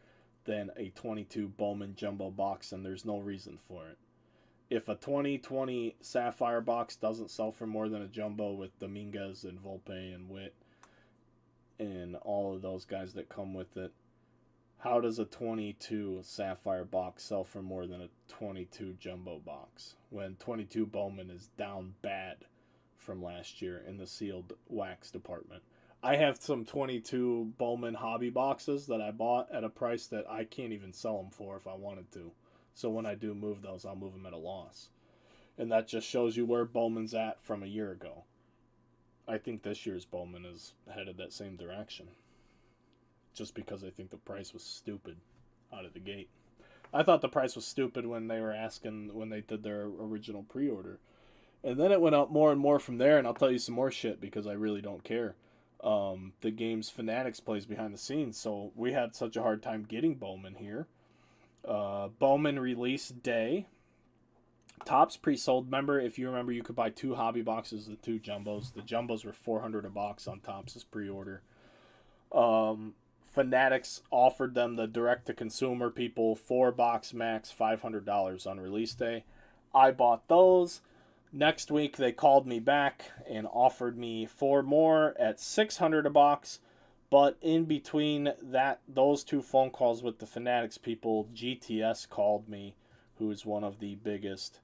than a 22 Bowman jumbo box, and there's no reason for it. If a 2020 Sapphire box doesn't sell for more than a jumbo with Dominguez and Volpe and Witt and all of those guys that come with it, how does a 22 Sapphire box sell for more than a 22 jumbo box when 22 Bowman is down bad from last year in the sealed wax department. I have some 22 Bowman hobby boxes that I bought at a price that I can't even sell them for if I wanted to. So when I do move those, I'll move them at a loss. And that just shows you where Bowman's at from a year ago. I think this year's Bowman is headed that same direction. Just because I think the price was stupid out of the gate. I thought the price was stupid when they were asking, when they did their original pre-order. And then it went up more and more from there, and I'll tell you some more shit because I really don't care. The game's Fanatics plays behind the scenes, so we had such a hard time getting Bowman here. Bowman release day. Topps pre-sold. Remember, if you remember, you could buy 2 hobby boxes of 2 jumbos. The jumbos were $400 a box on Topps' pre-order. Fanatics offered them, the direct-to-consumer people, 4 box max, $500 on release day. I bought those. Next week, they called me back and offered me 4 more at $600 a box. But in between those 2 phone calls with the Fanatics people, GTS called me, who is one of the biggest.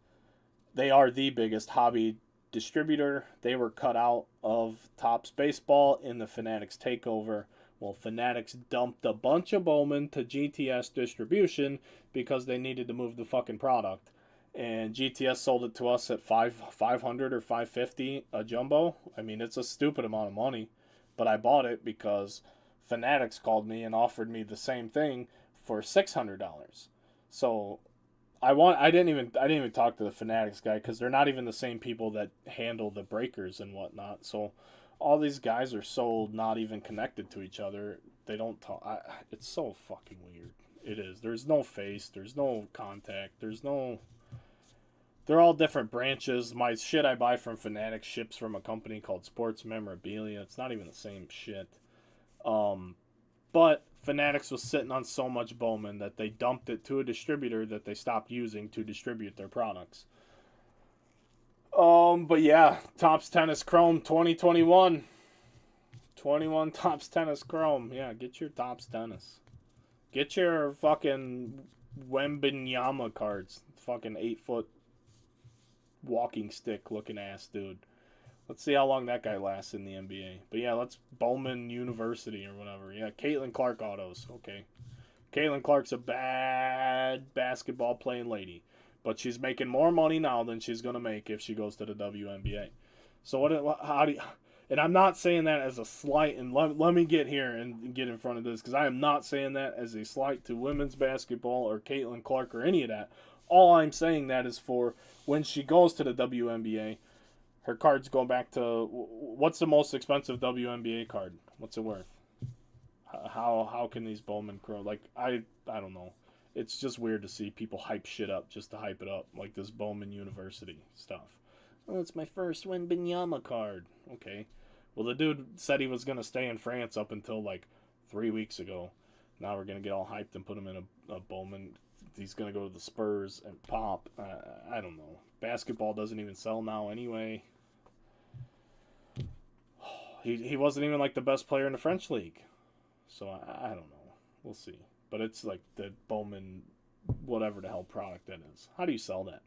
They are the biggest hobby distributor. They were cut out of Topps Baseball in the Fanatics takeover. Well, Fanatics dumped a bunch of Bowman to GTS distribution because they needed to move the fucking product. And GTS sold it to us at $500 or $550 a jumbo. I mean, it's a stupid amount of money, but I bought it because Fanatics called me and offered me the same thing for $600. So I didn't even talk to the Fanatics guy because they're not even the same people that handle the breakers and whatnot. So all these guys are so not even connected to each other. They don't talk. It's so fucking weird. It is. There's no face. There's no contact. There's no. They're all different branches. My shit I buy from Fanatics ships from a company called Sports Memorabilia. It's not even the same shit. But Fanatics was sitting on so much Bowman that they dumped it to a distributor that they stopped using to distribute their products. But yeah, Topps Tennis Chrome 2021. 21 Topps Tennis Chrome. Yeah, get your Topps Tennis. Get your fucking Wembenyama cards. Fucking 8-foot walking stick looking ass dude. Let's see how long that guy lasts in the NBA. But yeah, let's Bowman University or whatever. Yeah, Caitlin Clark autos. Okay. Caitlin Clark's a bad basketball playing lady. But she's making more money now than she's going to make if she goes to the WNBA. So how do you... And I'm not saying that as a slight, and let me get here and get in front of this, because I am not saying that as a slight to women's basketball or Caitlin Clark or any of that. All I'm saying that is for when she goes to the WNBA, her cards go back to, what's the most expensive WNBA card? What's it worth? How can these Bowman Crow, like, I don't know. It's just weird to see people hype shit up just to hype it up, like this Bowman University stuff. Oh, it's my first Wembenyama card. Okay. Well, the dude said he was going to stay in France up until like 3 weeks ago. Now we're going to get all hyped and put him in a Bowman. He's going to go to the Spurs and pop. I don't know. Basketball doesn't even sell now anyway. He wasn't even like the best player in the French league. So I don't know. We'll see. But it's like the Bowman, whatever the hell product that is. How do you sell that?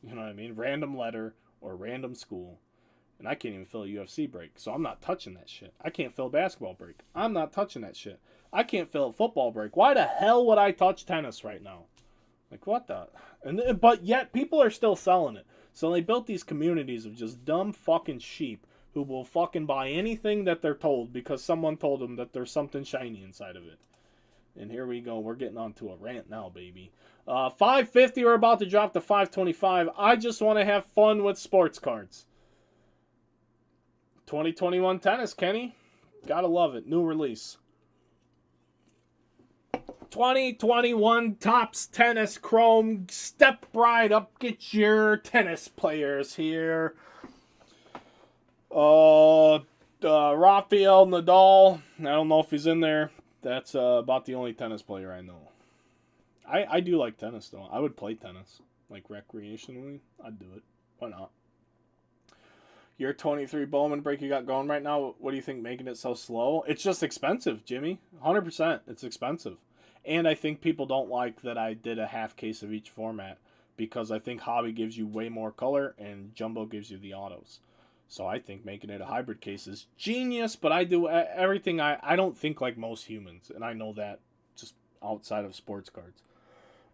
You know what I mean? Random letter or random school. And I can't even fill a UFC break. So I'm not touching that shit. I can't fill a basketball break. I'm not touching that shit. I can't fill a football break. Why the hell would I touch tennis right now? Like, what the? But yet, people are still selling it. So they built these communities of just dumb fucking sheep who will fucking buy anything that they're told because someone told them that there's something shiny inside of it. And here we go. We're getting on to a rant now, baby. 550, we're about to drop to 525. I just want to have fun with sports cards. 2021 tennis, Kenny. Gotta love it. New release. 2021 Topps Tennis Chrome. Step right up. Get your tennis players here. Rafael Nadal. I don't know if he's in there. That's about the only tennis player I know. I do like tennis, though. I would play tennis. Like, recreationally. I'd do it. Why not? Your 23 Bowman break you got going right now, what do you think making it so slow? It's just expensive, Jimmy. 100%. It's expensive. And I think people don't like that I did a half case of each format because I think Hobby gives you way more color and Jumbo gives you the autos. So I think making it a hybrid case is genius, but I do everything. I don't think like most humans, and I know that just outside of sports cards.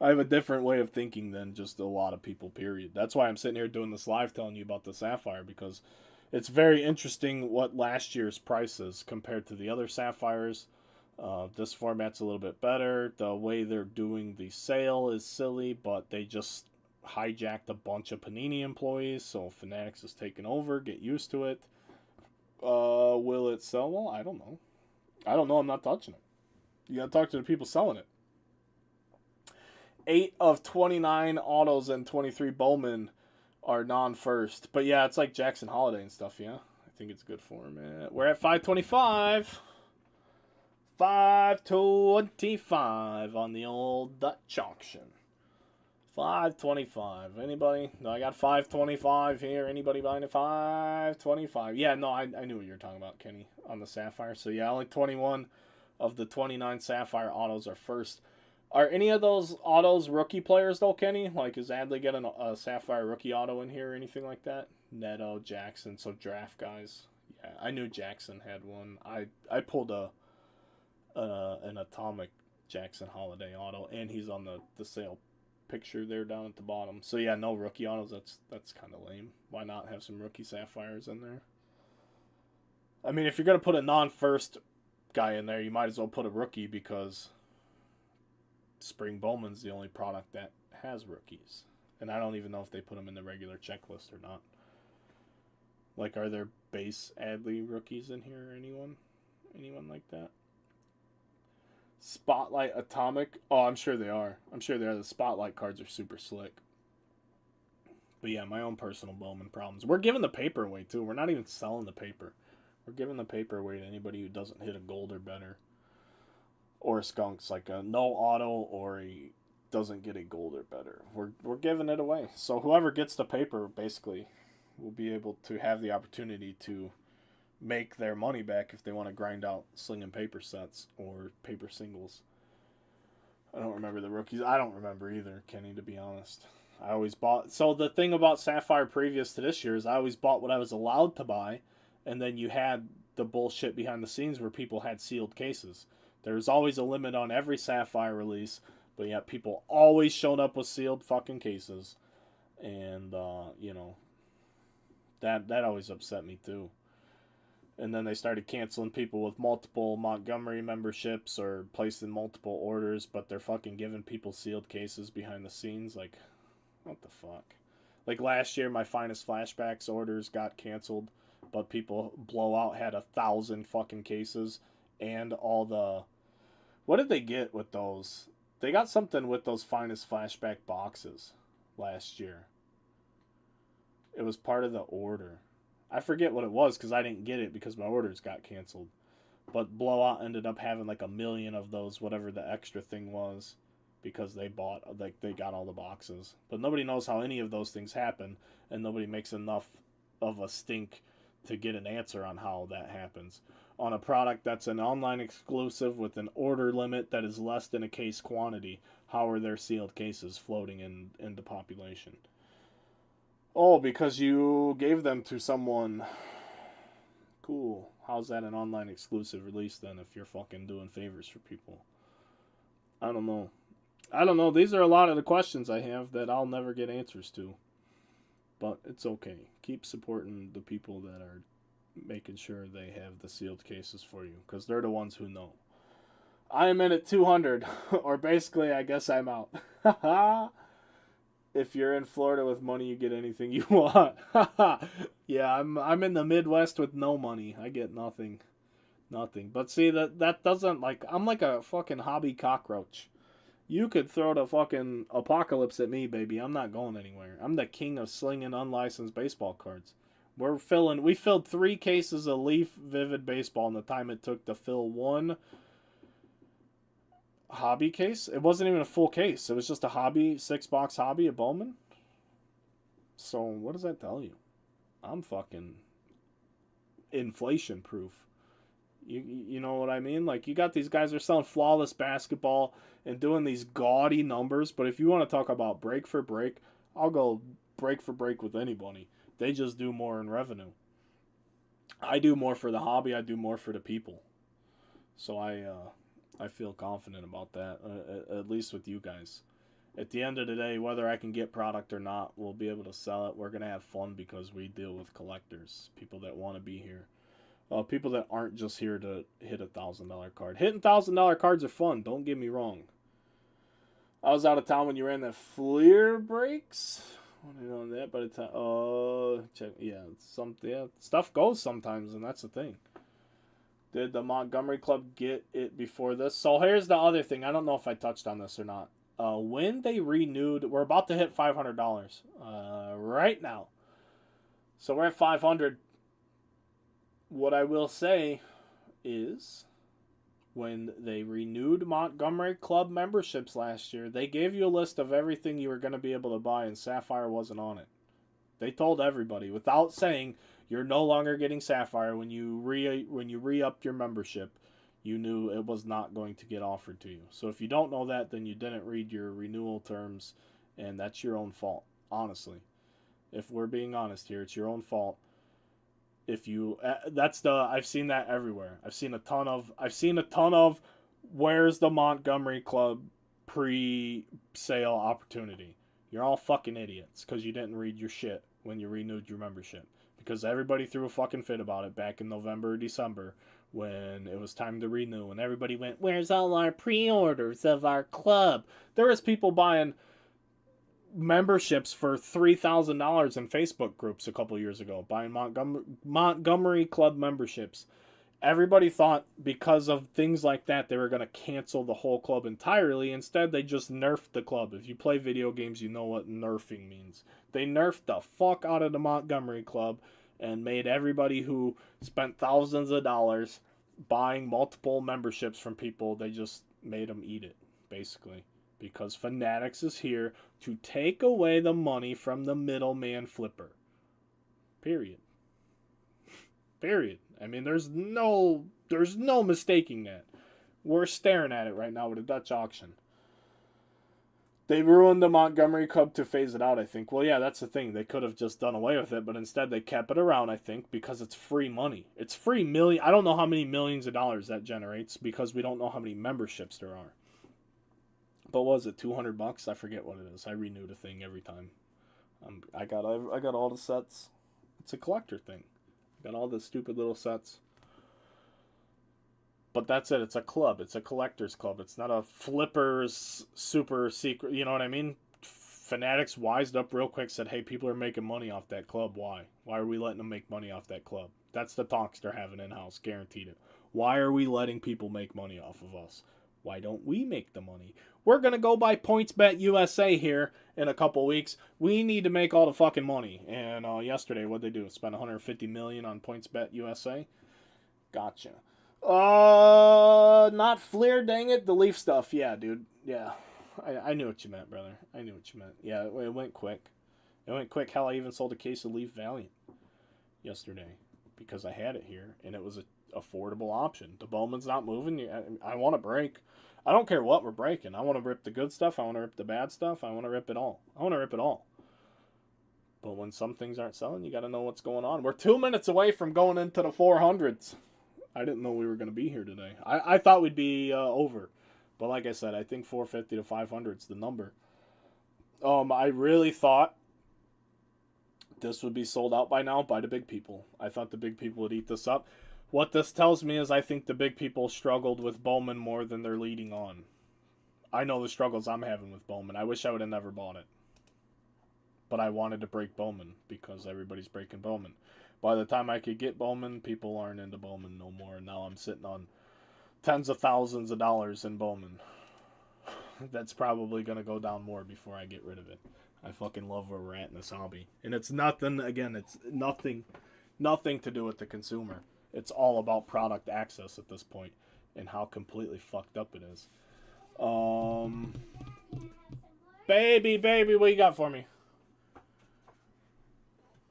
I have a different way of thinking than just a lot of people, period. That's why I'm sitting here doing this live telling you about the Sapphire, because it's very interesting what last year's price is compared to the other Sapphires. This format's a little bit better. The way they're doing the sale is silly, but they just hijacked a bunch of Panini employees, so Fanatics is taking over. Get used to it. Will it sell well? I don't know. I don't know. I'm not touching it. You gotta talk to the people selling it. 8 of 29 autos and 23 Bowman are non-first. But yeah, it's like Jackson Holiday and stuff, yeah. I think it's good format. We're at 525. 525 on the old Dutch auction. 525. Anybody? No, I got 525 here. Anybody buying a 525? Yeah, no, I knew what you were talking about, Kenny, on the Sapphire. So yeah, only 21 of the 29 Sapphire autos are first. Are any of those autos rookie players though, Kenny? Like, is Adley getting a Sapphire rookie auto in here or anything like that? Neto, Jackson, so draft guys. Yeah, I knew Jackson had one. I pulled an atomic Jackson Holiday auto, and he's on the sale picture there down at the bottom. So yeah, no rookie autos. That's kind of lame. Why not have some rookie Sapphires in there? I mean, if you're gonna put a non-first guy in there, you might as well put a rookie, because Spring Bowman's the only product that has rookies, and I don't even know if they put them in the regular checklist or not. Like, are there base Adley rookies in here? Anyone like that? Spotlight Atomic. Oh, I'm sure they are. The Spotlight cards are super slick. But yeah, my own personal Bowman problems. We're giving the paper away too. We're not even selling the paper. We're giving the paper away to anybody who doesn't hit a gold or better. Or skunks, like a no auto or a doesn't get a gold or better. We're giving it away. So whoever gets the paper basically will be able to have the opportunity to make their money back if they want to grind out slinging paper sets or paper singles. I don't remember the rookies. I don't remember either, Kenny, to be honest. I always bought. So the thing about Sapphire previous to this year is I always bought what I was allowed to buy, and then you had the bullshit behind the scenes where people had sealed cases. There's always a limit on every Sapphire release, but yet people always showed up with sealed fucking cases. And, that always upset me too. And then they started canceling people with multiple Montgomery memberships or placing multiple orders, but they're fucking giving people sealed cases behind the scenes. Like, what the fuck? Like last year, my Finest Flashbacks orders got canceled, but people Blowout had 1,000 fucking cases and all the... What did they get with those? They got something with those Finest Flashback boxes last year. It was part of the order. I forget what it was because I didn't get it because my orders got canceled. But Blowout ended up having like 1 million of those, whatever the extra thing was, because they got all the boxes. But nobody knows how any of those things happen, and nobody makes enough of a stink to get an answer on how that happens. On a product that's an online exclusive with an order limit that is less than a case quantity, how are there sealed cases floating in the population? Oh, because you gave them to someone. Cool. How's that an online exclusive release then if you're fucking doing favors for people? I don't know. These are a lot of the questions I have that I'll never get answers to. But it's okay. Keep supporting the people that are making sure they have the sealed cases for you, because they're the ones who know. I am in at 200, or basically I guess I'm out. If you're in Florida with money, you get anything you want. Yeah, I'm in the Midwest with no money. I get nothing. But see, that doesn't, like, I'm like a fucking hobby cockroach. You could throw the fucking apocalypse at me, baby. I'm not going anywhere. I'm the king of slinging unlicensed baseball cards. We filled 3 cases of Leaf Vivid Baseball in the time it took to fill 1 hobby case. It wasn't even a full case. It was just a hobby, 6-box hobby of Bowman. So what does that tell you? I'm fucking inflation proof. You know what I mean? Like, you got these guys that are selling flawless basketball and doing these gaudy numbers, but if you want to talk about break for break, I'll go break for break with anybody. They just do more in revenue. I do more for the hobby. I do more for the people. So I feel confident about that, at least with you guys. At the end of the day, whether I can get product or not, we'll be able to sell it. We're going to have fun because we deal with collectors, people that want to be here. People that aren't just here to hit $1,000 card. Hitting $1,000 cards are fun, don't get me wrong. I was out of town when you ran the Fleer breaks. What are you on that by the time? Check, yeah, stuff goes sometimes, and that's the thing. Did the Montgomery Club get it before this? So here's the other thing. I don't know if I touched on this or not. When they renewed, we're about to hit $500 right now. So we're at 500. What I will say is, when they renewed Montgomery Club memberships last year, they gave you a list of everything you were going to be able to buy, and Sapphire wasn't on it. They told everybody without saying you're no longer getting Sapphire when you re-upped your membership. You knew it was not going to get offered to you. So if you don't know that, then you didn't read your renewal terms, and that's your own fault. Honestly, if we're being honest here, it's your own fault. If you I've seen that everywhere. I've seen a ton of where's the Montgomery Club pre-sale opportunity. You're all fucking idiots because you didn't read your shit when you renewed your membership. Because everybody threw a fucking fit about it back in November or December when it was time to renew, and everybody went, "Where's all our pre-orders of our club?" There was people buying memberships for $3,000 in Facebook groups a couple years ago, buying Montgomery Club memberships. Everybody thought because of things like that they were going to cancel the whole club entirely. Instead, they just nerfed the club. If you play video games, you know what nerfing means. They nerfed the fuck out of the Montgomery Club and made everybody who spent thousands of dollars buying multiple memberships from people, they just made them eat it, basically. Because Fanatics is here to take away the money from the middleman flipper. Period. Period. I mean, there's no mistaking that. We're staring at it right now with a Dutch auction. They ruined the Montgomery Club to phase it out, I think. Well, yeah, that's the thing. They could have just done away with it, but instead they kept it around, I think, because it's free money. It's free million. I don't know how many millions of dollars that generates because we don't know how many memberships there are. But what was it, $200? I forget what it is. I renew the thing every time. I got all the sets. It's a collector thing. I got all the stupid little sets. But that's it. It's a club. It's a collector's club. It's not a flippers super secret. You know what I mean? Fanatics wised up real quick, said, "Hey, people are making money off that club. Why? Why are we letting them make money off that club?" That's the talks they're having in-house. Guaranteed it. Why are we letting people make money off of us? Why don't we make the money? We're going to go buy PointsBet USA here in a couple weeks. We need to make all the fucking money. And yesterday, what'd they do? Spend $150 million on PointsBet USA? Gotcha. Not Fleer, dang it. The Leaf stuff. Yeah, dude. Yeah. I knew what you meant, brother. I knew what you meant. Yeah, it went quick. It went quick. Hell, I even sold a case of Leaf Valiant yesterday because I had it here, and it was an affordable option. The Bowman's not moving. I want to break. I don't care what we're breaking. I want to rip the good stuff. I want to rip the bad stuff. I want to rip it all. I want to rip it all. But when some things aren't selling, you got to know what's going on. We're 2 minutes away from going into the 400s. I didn't know we were going to be here today. I thought we'd be over. But like I said, I think 450 to 500 is the number. I really thought this would be sold out by now by the big people. I thought the big people would eat this up. What this tells me is I think the big people struggled with Bowman more than they're leading on. I know the struggles I'm having with Bowman. I wish I would have never bought it. But I wanted to break Bowman because everybody's breaking Bowman. By the time I could get Bowman, people aren't into Bowman no more. And now I'm sitting on tens of thousands of dollars in Bowman. That's probably going to go down more before I get rid of it. I fucking love where we're at in this hobby. And it's nothing, again, it's nothing to do with the consumer. It's all about product access at this point and how completely fucked up it is. Baby, what you got for me?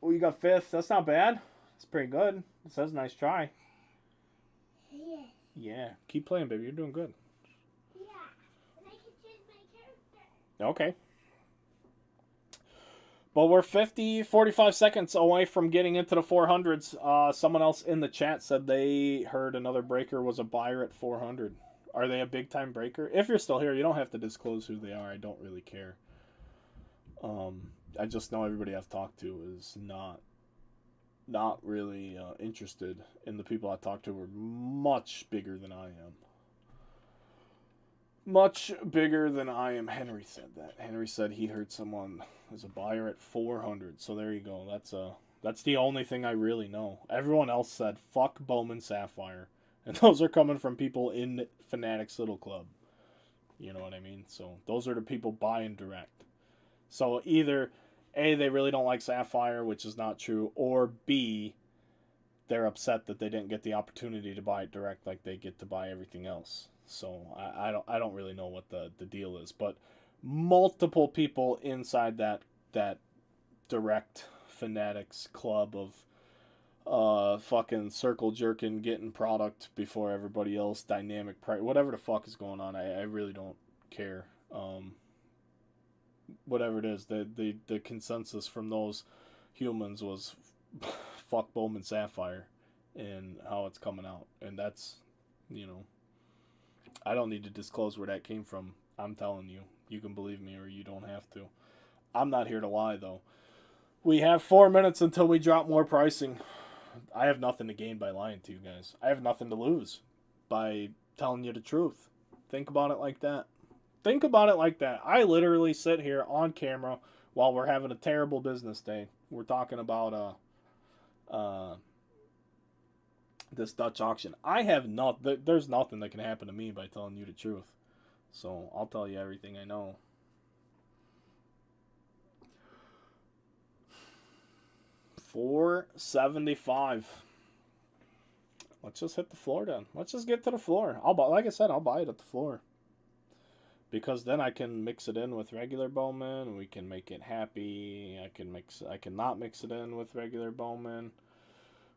Oh, you got fifth. That's not bad. It's pretty good. It says nice try. Yeah. Yeah. Keep playing, baby. You're doing good. Yeah. And I can choose my character. Okay. But we're 45 seconds away from getting into the 400s. Someone else in the chat said they heard another breaker was a buyer at 400. Are they a big time breaker? If you're still here, you don't have to disclose who they are. I don't really care. I just know everybody I've talked to is not really interested in the people I talked to were much bigger than I am. Much bigger than I am. Henry said that. Henry said he heard someone was a buyer at 400. So there you go. That's the only thing I really know. Everyone else said fuck Bowman Sapphire, and those are coming from people in Fanatics Little Club. You know what I mean? So those are the people buying direct. So either A, they really don't like Sapphire, which is not true, or B, they're upset that they didn't get the opportunity to buy it direct like they get to buy everything else. So I don't really know what the deal is, but multiple people inside that direct Fanatics club of fucking circle jerking, getting product before everybody else, dynamic price, whatever the fuck is going on. I really don't care. Whatever it is, the consensus from those humans was fuck Bowman Sapphire and how it's coming out. And that's, I don't need to disclose where that came from. I'm telling you. You can believe me or you don't have to. I'm not here to lie, though. We have 4 minutes until we drop more pricing. I have nothing to gain by lying to you guys. I have nothing to lose by telling you the truth. Think about it like that. Think about it like that. I literally sit here on camera while we're having a terrible business day. We're talking about this Dutch auction. I have there's nothing that can happen to me by telling you the truth. So I'll tell you everything I know. $475. Let's just hit the floor then. Let's just get to the floor. Like I said, I'll buy it at the floor. Because then I can mix it in with regular Bowman. We can make it happy. I can not mix it in with regular Bowman.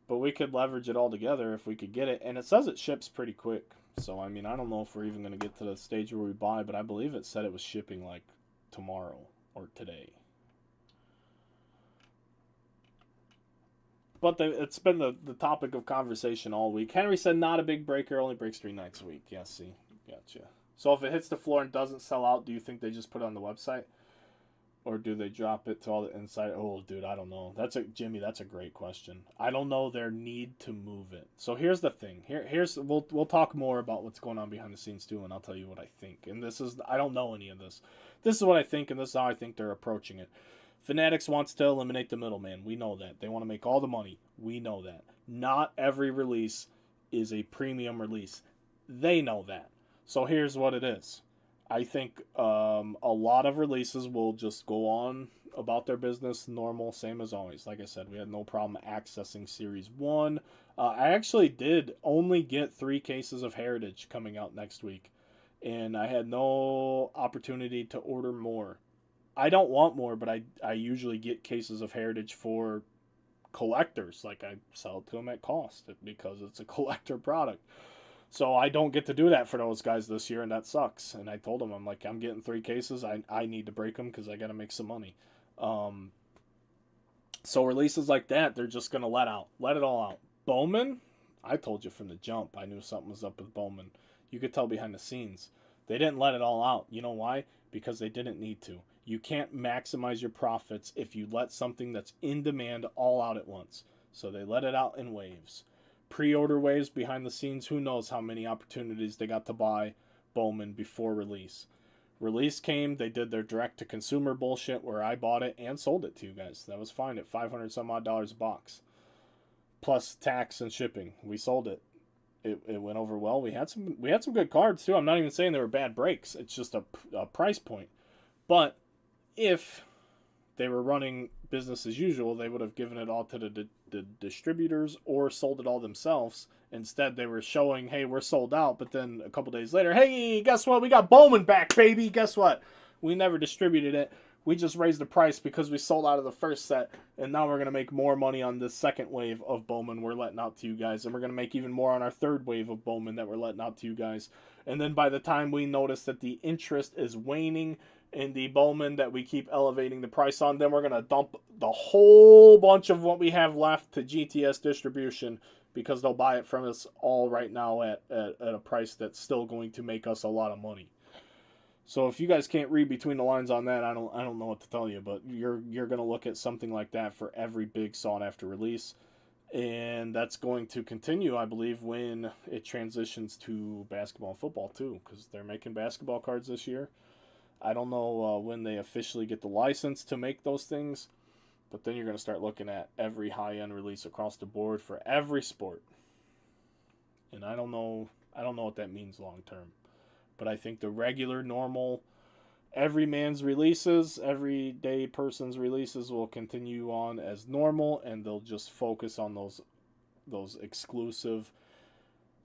But we could leverage it all together if we could get it. And it says it ships pretty quick. So, I mean, I don't know if we're even going to get to the stage where we buy. But I believe it said it was shipping like tomorrow or today. But it's been the topic of conversation all week. Henry said not a big breaker. Only breaks 3 nights a week. Yeah, see. Gotcha. So if it hits the floor and doesn't sell out, do you think they just put it on the website? Or do they drop it to all the inside? Oh, dude, I don't know. Jimmy, that's a great question. I don't know their need to move it. So here's the thing. We'll talk more about what's going on behind the scenes too, and I'll tell you what I think. And I don't know any of this. This is what I think, and this is how I think they're approaching it. Fanatics wants to eliminate the middleman. We know that. They want to make all the money. We know that. Not every release is a premium release. They know that. So here's what it is. I think a lot of releases will just go on about their business normal, same as always. Like I said, we had no problem accessing Series 1. I actually did only get 3 cases of Heritage coming out next week. And I had no opportunity to order more. I don't want more, but I usually get cases of Heritage for collectors. Like I sell it to them at cost because it's a collector product. So I don't get to do that for those guys this year, and that sucks. And I told them, I'm like, I'm getting 3 cases. I need to break them because I got to make some money. So releases like that, they're just going to let it all out. Bowman, I told you from the jump, I knew something was up with Bowman. You could tell behind the scenes. They didn't let it all out. You know why? Because they didn't need to. You can't maximize your profits if you let something that's in demand all out at once. So they let it out in waves. Pre-order waves behind the scenes, who knows how many opportunities they got to buy Bowman before release. Release came, they did their direct-to-consumer bullshit where I bought it and sold it to you guys. That was fine at $500 some odd a box. Plus tax and shipping. We sold it. It went over well. We had some good cards too. I'm not even saying they were bad breaks. It's just a price point. But if they were running business as usual, they would have given it all to the distributors or sold it all themselves. Instead, they were showing, hey, we're sold out. But then a couple days later, hey, guess what? We got Bowman back, baby. Guess what? We never distributed it. We just raised the price because we sold out of the first set. And now we're going to make more money on this second wave of Bowman we're letting out to you guys. And we're going to make even more on our third wave of Bowman that we're letting out to you guys. And then by the time we notice that the interest is waning, in the Bowman that we keep elevating the price on. Then we're going to dump the whole bunch of what we have left to GTS distribution because they'll buy it from us all right now at a price that's still going to make us a lot of money. So if you guys can't read between the lines on that, I don't know what to tell you, but you're going to look at something like that for every big sought after release. And that's going to continue, I believe, when it transitions to basketball and football too, because they're making basketball cards this year. I don't know when they officially get the license to make those things, but then you're going to start looking at every high-end release across the board for every sport. And I don't know what that means long term. But I think the regular, normal, every man's releases, everyday person's releases will continue on as normal, and they'll just focus on those exclusive,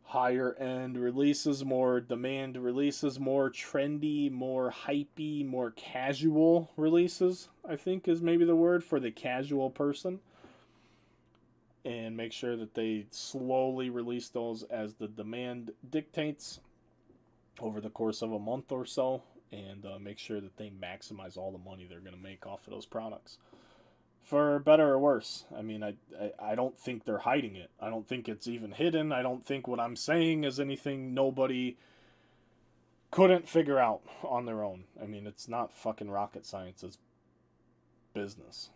higher end releases, more demand releases, more trendy, more hypey, more casual releases, I think is maybe the word for the casual person. And make sure that they slowly release those as the demand dictates over the course of a month or so, and make sure that they maximize all the money they're going to make off of those products. For better or worse. I mean, I don't think they're hiding it. I don't think it's even hidden. I don't think what I'm saying is anything nobody couldn't figure out on their own. I mean, it's not fucking rocket science. It's business.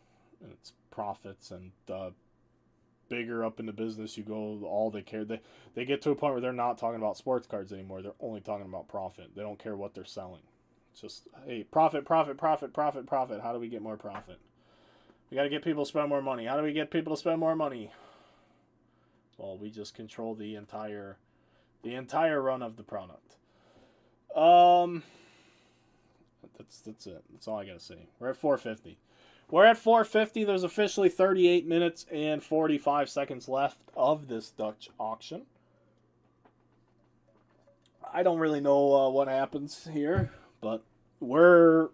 And it's profits, and bigger up in the business you go, all they care. They get to a point where they're not talking about sports cards anymore. They're only talking about profit. They don't care what they're selling. It's just, hey, profit, profit, profit, profit, profit. How do we get more profit? We got to get people to spend more money. How do we get people to spend more money? Well, we just control the entire run of the product. That's it. That's all I got to say. We're at 450. We're at 450. There's officially 38 minutes and 45 seconds left of this Dutch auction. I don't really know what happens here, but we're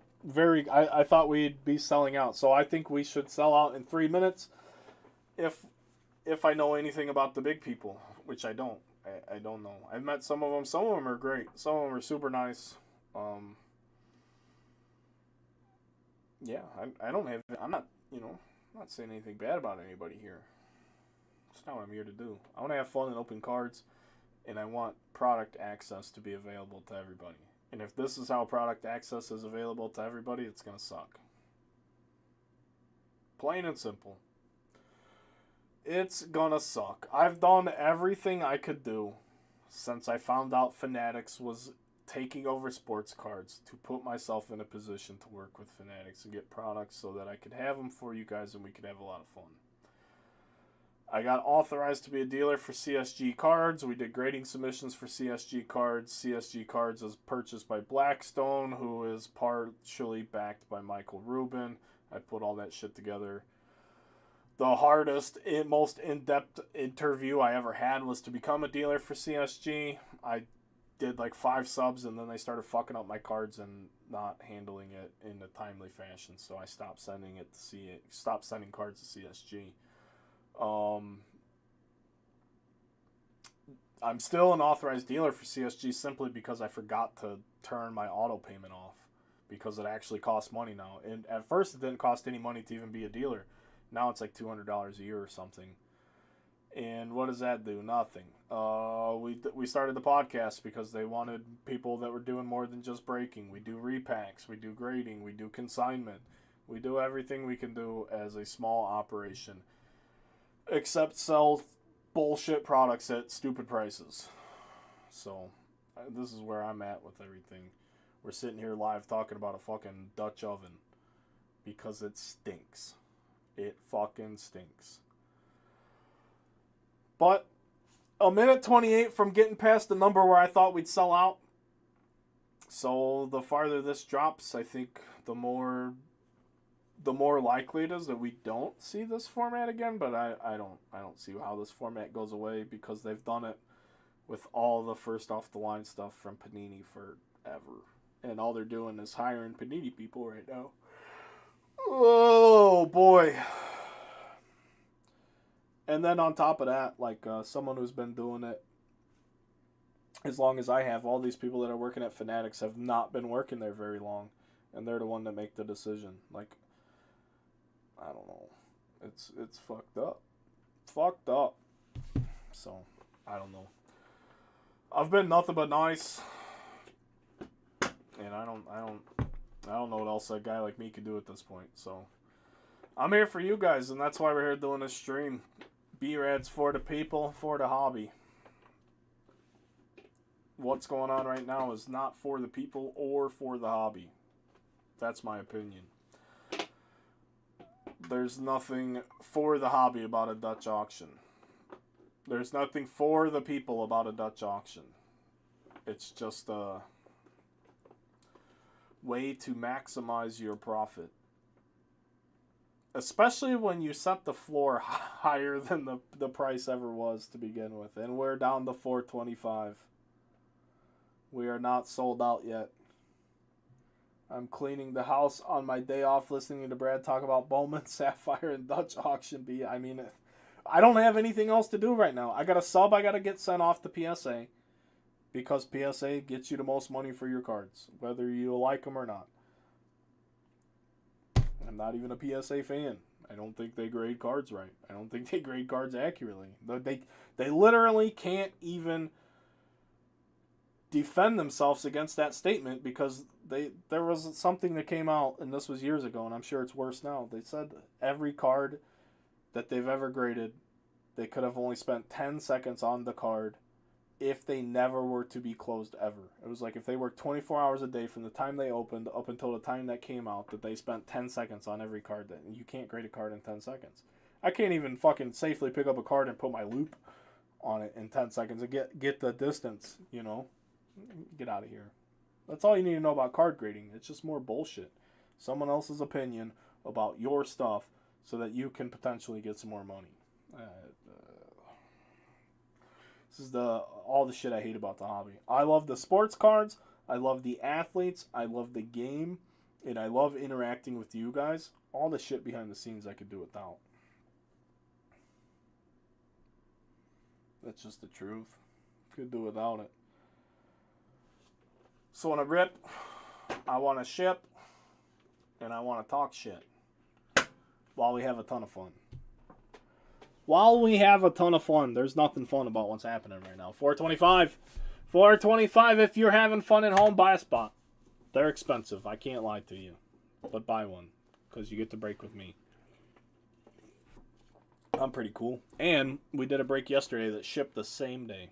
I thought we'd be selling out, so I think we should sell out in 3 minutes if I know anything about the big people, which I don't. I don't know. I've met some of them. Some of them are great. Some of them are super nice. Yeah, I don't have. I'm not. I'm not saying anything bad about anybody here. That's not what I'm here to do. I want to have fun and open cards, and I want product access to be available to everybody. And if this is how product access is available to everybody, it's going to suck. Plain and simple. It's going to suck. I've done everything I could do since I found out Fanatics was taking over sports cards to put myself in a position to work with Fanatics and get products so that I could have them for you guys and we could have a lot of fun. I got authorized to be a dealer for CSG cards. We did grading submissions for CSG cards. CSG cards is purchased by Blackstone, who is partially backed by Michael Rubin. I put all that shit together. The hardest, most in-depth interview I ever had was to become a dealer for CSG. I did like 5 subs, and then they started fucking up my cards and not handling it in a timely fashion. So I stopped sending cards to CSG. I'm still an authorized dealer for CSG simply because I forgot to turn my auto payment off because it actually costs money now. And at first it didn't cost any money to even be a dealer. Now it's like $200 a year or something. And what does that do? Nothing. We started the podcast because they wanted people that were doing more than just breaking. We do repacks, we do grading, we do consignment. We do everything we can do as a small operation. Except sell bullshit products at stupid prices. So, this is where I'm at with everything. We're sitting here live talking about a fucking Dutch oven. Because it stinks. It fucking stinks. But, a minute 28 from getting past the number where I thought we'd sell out. So, the farther this drops, I think the more likely it is that we don't see this format again, but I don't see how this format goes away because they've done it with all the first off the line stuff from Panini forever. And all they're doing is hiring Panini people right now. Oh boy. And then on top of that, like someone who's been doing it as long as I have, all these people that are working at Fanatics have not been working there very long. and they're the one that make the decision. Like, I don't know. It's fucked up. Fucked up. So, I don't know. I've been nothing but nice. And I don't know what else a guy like me could do at this point. So, I'm here for you guys, and that's why we're here doing this stream. B-Rad's for the people, for the hobby. What's going on right now is not for the people or for the hobby. That's my opinion. There's nothing for the hobby about a Dutch auction. There's nothing for the people about a Dutch auction. It's just a way to maximize your profit. Especially when you set the floor higher than the price ever was to begin with. And we're down to $425. We are not sold out yet. I'm cleaning the house on my day off, listening to Brad talk about Bowman, Sapphire, and Dutch auction. I mean, I don't have anything else to do right now. I got a sub I got to get sent off to PSA. Because PSA gets you the most money for your cards. Whether you like them or not. I'm not even a PSA fan. I don't think they grade cards right. I don't think they grade cards accurately. They literally can't even defend themselves against that statement because there was something that came out, and this was years ago, and I'm sure it's worse now. They said every card that they've ever graded, they could have only spent 10 seconds on the card if they never were to be closed ever. It was like if they worked 24 hours a day from the time they opened up until the time that came out, that they spent 10 seconds on every card. And you can't grade a card in 10 seconds. I can't even fucking safely pick up a card and put my loop on it in 10 seconds and get the distance, you know? Get out of here. That's all you need to know about card grading. It's just more bullshit. Someone else's opinion about your stuff so that you can potentially get some more money. This is all the shit I hate about the hobby. I love the sports cards. I love the athletes. I love the game. And I love interacting with you guys. All the shit behind the scenes I could do without. That's just the truth. Could do without it. So when I rip, I want to ship, and I want to talk shit. While we have a ton of fun. While we have a ton of fun, there's nothing fun about what's happening right now. $425. $425 if you're having fun at home, buy a spot. They're expensive. I can't lie to you. But buy one. Because you get to break with me. I'm pretty cool. And we did a break yesterday that shipped the same day.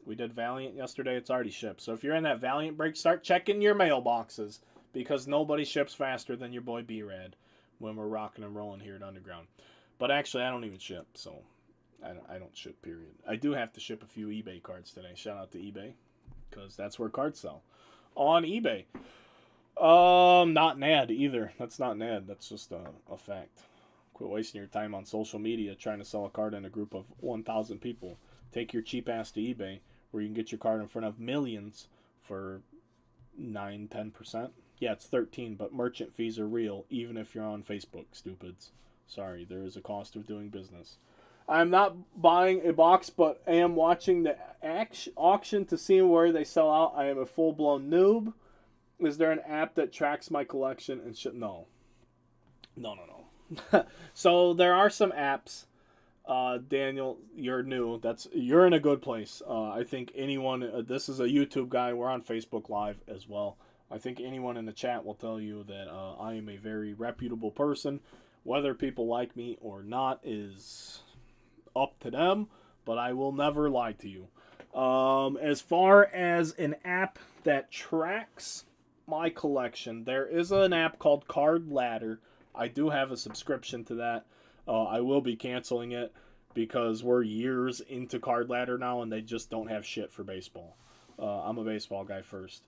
We did Valiant yesterday. It's already shipped. So if you're in that Valiant break, start checking your mailboxes. Because nobody ships faster than your boy B-Rad when we're rocking and rolling here at Underground. But actually, I don't even ship, so I don't ship, period. I do have to ship a few eBay cards today. Shout out to eBay, because that's where cards sell. On eBay. Not NAD either. That's not NAD. That's just a fact. Quit wasting your time on social media trying to sell a card in a group of 1,000 people. Take your cheap ass to eBay, where you can get your card in front of millions for 9-10%. Yeah, it's 13, but merchant fees are real, even if you're on Facebook, stupids. Sorry, there is a cost of doing business. I'm not buying a box, but I am watching the auction to see where they sell out. I am a full-blown noob. Is there an app that tracks my collection and shit? No. No. So there are some apps. Daniel, you're new. You're in a good place. I think anyone, this is a YouTube guy. We're on Facebook Live as well. I think anyone in the chat will tell you that I am a very reputable person. Whether people like me or not is up to them, but I will never lie to you. As far as an app that tracks my collection, there is an app called Card Ladder. I do have a subscription to that. I will be canceling it because we're years into Card Ladder now and they just don't have shit for baseball. I'm a baseball guy first.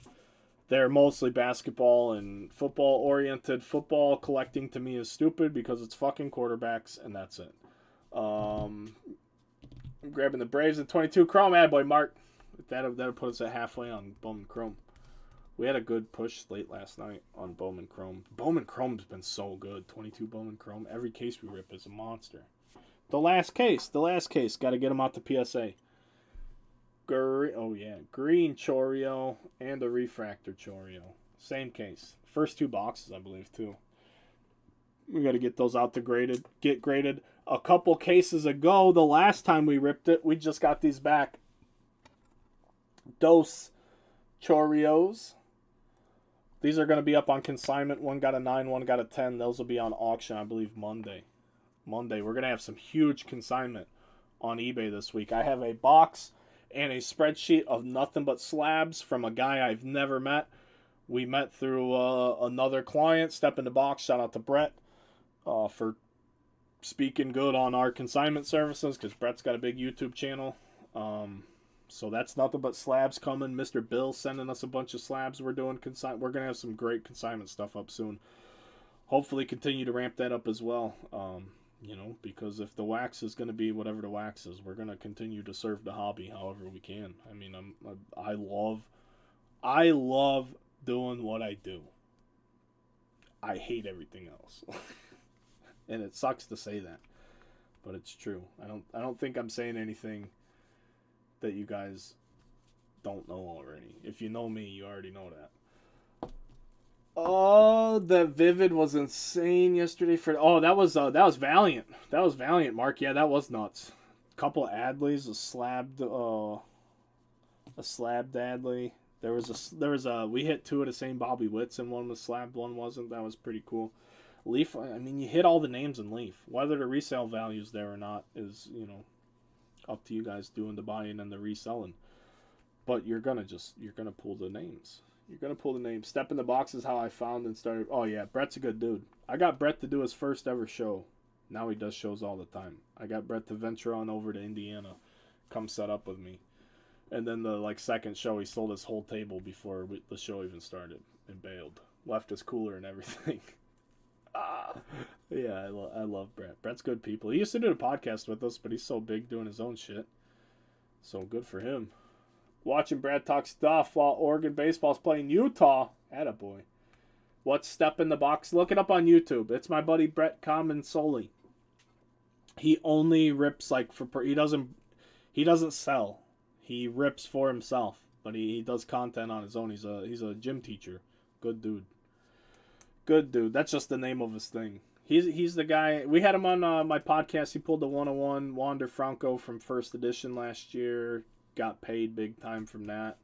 They're mostly basketball and football oriented. Football collecting to me is stupid because it's fucking quarterbacks and that's it. I'm grabbing the Braves at 22 Chrome. Ad boy, Mark. That'll put us at halfway on Bowman Chrome. We had a good push late last night on Bowman Chrome. Bowman Chrome's been so good. 22 Bowman Chrome. Every case we rip is a monster. The last case. Got to get them out to PSA. Green Choreo and a refractor Choreo. Same case. First 2 boxes, I believe, too. We got to get those out to get graded. A couple cases ago, the last time we ripped it, we just got these back. Dos Choreos. These are going to be up on consignment. One got a 9, one got a 10. Those will be on auction, I believe, Monday. We're going to have some huge consignment on eBay this week. I have a box and a spreadsheet of nothing but slabs from a guy I've never met. We met through another client. Step in the box. Shout out to Brett for speaking good on our consignment services, because Brett's got a big YouTube channel. So that's nothing but slabs coming. Mr. Bill sending us a bunch of slabs. We're doing We're gonna have some great consignment stuff up soon. Hopefully, continue to ramp that up as well. Because if the wax is gonna be whatever the wax is, we're gonna continue to serve the hobby however we can. I mean, I love doing what I do. I hate everything else. And it sucks to say that, but it's true. I don't think I'm saying anything that you guys don't know already. If you know me, you already know that. Oh, the Vivid was insane yesterday that was Valiant. That was Valiant, Mark. Yeah, that was nuts. A couple of Adleys, a slabbed Adley. There was a we hit 2 of the same Bobby Witts, and one was slabbed, one wasn't. That was pretty cool. Leaf, I mean, you hit all the names in Leaf. Whether the resale value's there or not is, up to you guys doing the buying and the reselling. But you're gonna pull the names. You're gonna pull the names. Step in the box is how I found and started. Oh yeah, Brett's a good dude. I got Brett to do his first ever show. Now he does shows all the time. I got Brett to venture on over to Indiana, come set up with me. And then the second show, he sold his whole table before the show even started and bailed. Left his cooler and everything. Yeah, I love Brett. Brett's good people. He used to do a podcast with us, but he's so big doing his own shit. So good for him. Watching Brad talk stuff while Oregon baseball's playing Utah. Attaboy. What's Step in the Box? Look it up on YouTube. It's my buddy Brett Comensoli. He only rips he doesn't sell. He rips for himself, but he does content on his own. He's a gym teacher. Good dude. Good dude. That's just the name of his thing. He's the guy. We had him on my podcast. He pulled the 101 Wander Franco from first edition last year. Got paid big time from that.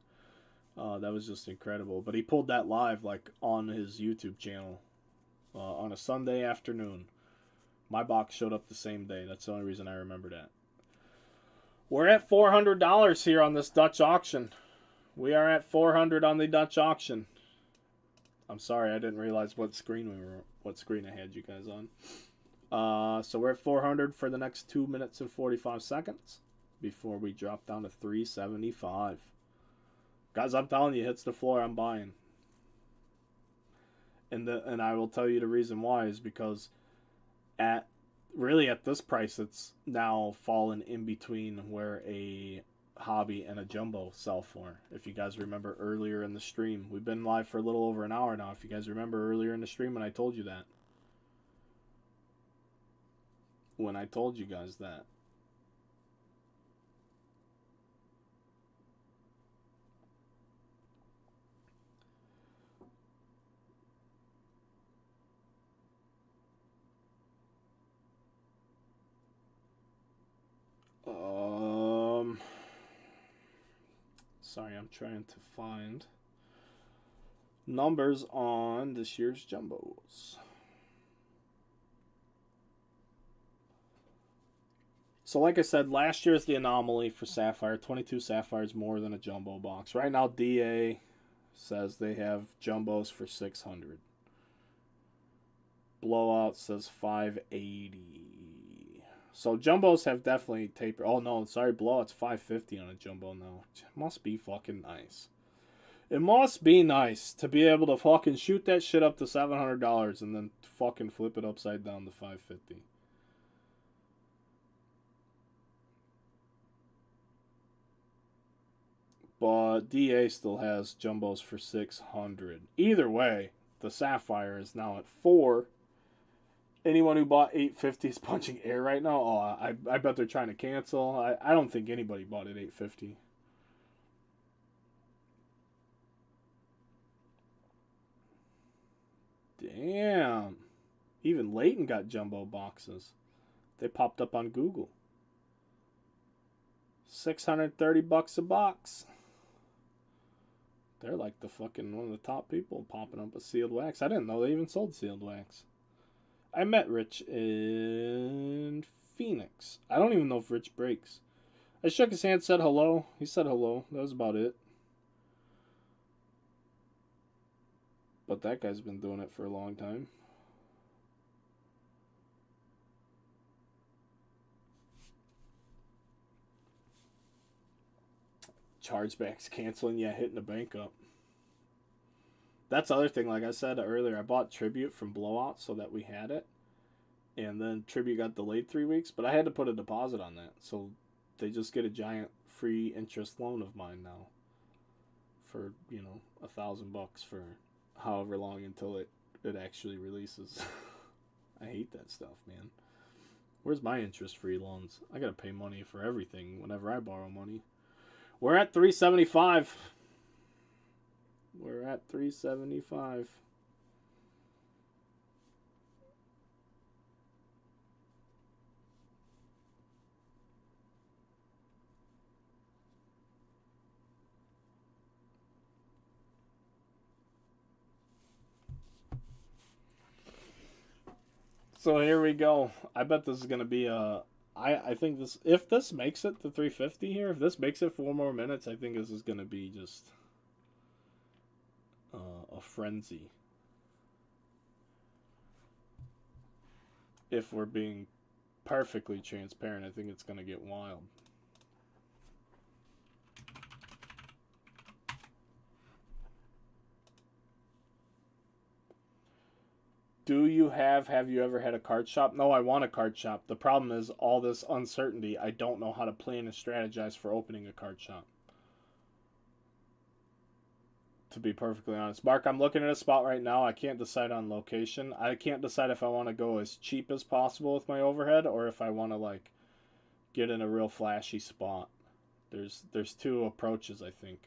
That was just incredible. But he pulled that live on his YouTube channel on a Sunday afternoon. My box showed up the same day. That's the only reason I remember that. We're at $400 here on this Dutch auction. We are at $400 on the Dutch auction. I'm sorry, I didn't realize what screen I had you guys on. So we're at 400 for the next 2 minutes and 45 seconds before we drop down to 375. Guys, I'm telling you, hits the floor, I'm buying. And I will tell you the reason why is because at this price, it's now fallen in between where a hobby and a jumbo sell for. If you guys remember earlier in the stream, we've been live for a little over an hour now. If you guys remember earlier in the stream when I told you that. When I told you guys that. Sorry, I'm trying to find numbers on this year's jumbos. So like I said, last year's the anomaly for Sapphire. 22 Sapphires more than a jumbo box. Right now, DA says they have jumbos for 600. Blowout says 580. So jumbos have definitely tapered. Oh no, sorry, blowout's 550 on a jumbo now. It must be fucking nice. It must be nice to be able to fucking shoot that shit up to $700 and then fucking flip it upside down to 550. But DA still has jumbos for 600. Either way, the Sapphire is now at 4. Anyone who bought 850 is punching air right now. Oh, I bet they're trying to cancel. I don't think anybody bought it 850. Damn. Even Leighton got jumbo boxes. They popped up on Google. $630 a box. They're like the fucking one of the top people popping up with sealed wax. I didn't know they even sold sealed wax. I met Rich in Phoenix. I don't even know if Rich breaks. I shook his hand, said hello. He said hello. That was about it. But that guy's been doing it for a long time. Chargebacks canceling, yeah, hitting the bank up. That's the other thing, like I said earlier, I bought Tribute from Blowout so that we had it. And then Tribute got delayed 3 weeks, but I had to put a deposit on that. So they just get a giant free interest loan of mine now. For, you know, $1,000 for however long until it actually releases. I hate that stuff, man. Where's my interest-free loans? I gotta pay money for everything whenever I borrow money. We're at 375. We're at 375. So here we go. I bet this is gonna be a. I think this, if this makes it to 350 here, if this makes it 4 more minutes, I think this is gonna be just a frenzy. If we're being perfectly transparent, I think it's gonna get wild. Have you ever had a card shop? No, I want a card shop. The problem is all this uncertainty. I don't know how to plan and strategize for opening a card shop. To be perfectly honest. Mark, I'm looking at a spot right now. I can't decide on location. I can't decide if I want to go as cheap as possible with my overhead or if I want to like get in a real flashy spot. There's two approaches, I think,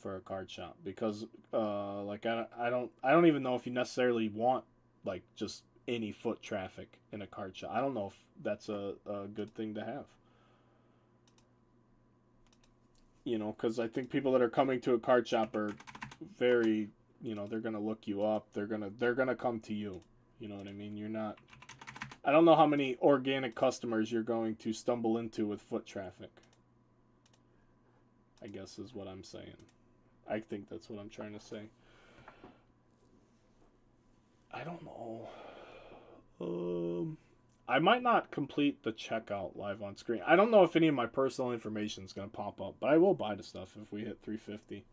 for a card shop, because like I don't even know if you necessarily want like just any foot traffic in a card shop. I don't know if that's a good thing to have. You know, because I think people that are coming to a card shop are very, you know, they're gonna look you up. They're gonna come to you. You know what I mean? You're not. I don't know how many organic customers you're going to stumble into with foot traffic. I guess is what I'm saying. I think that's what I'm trying to say. I don't know. I might not complete the checkout live on screen. I don't know if any of my personal information is going to pop up, but I will buy the stuff if we hit 350.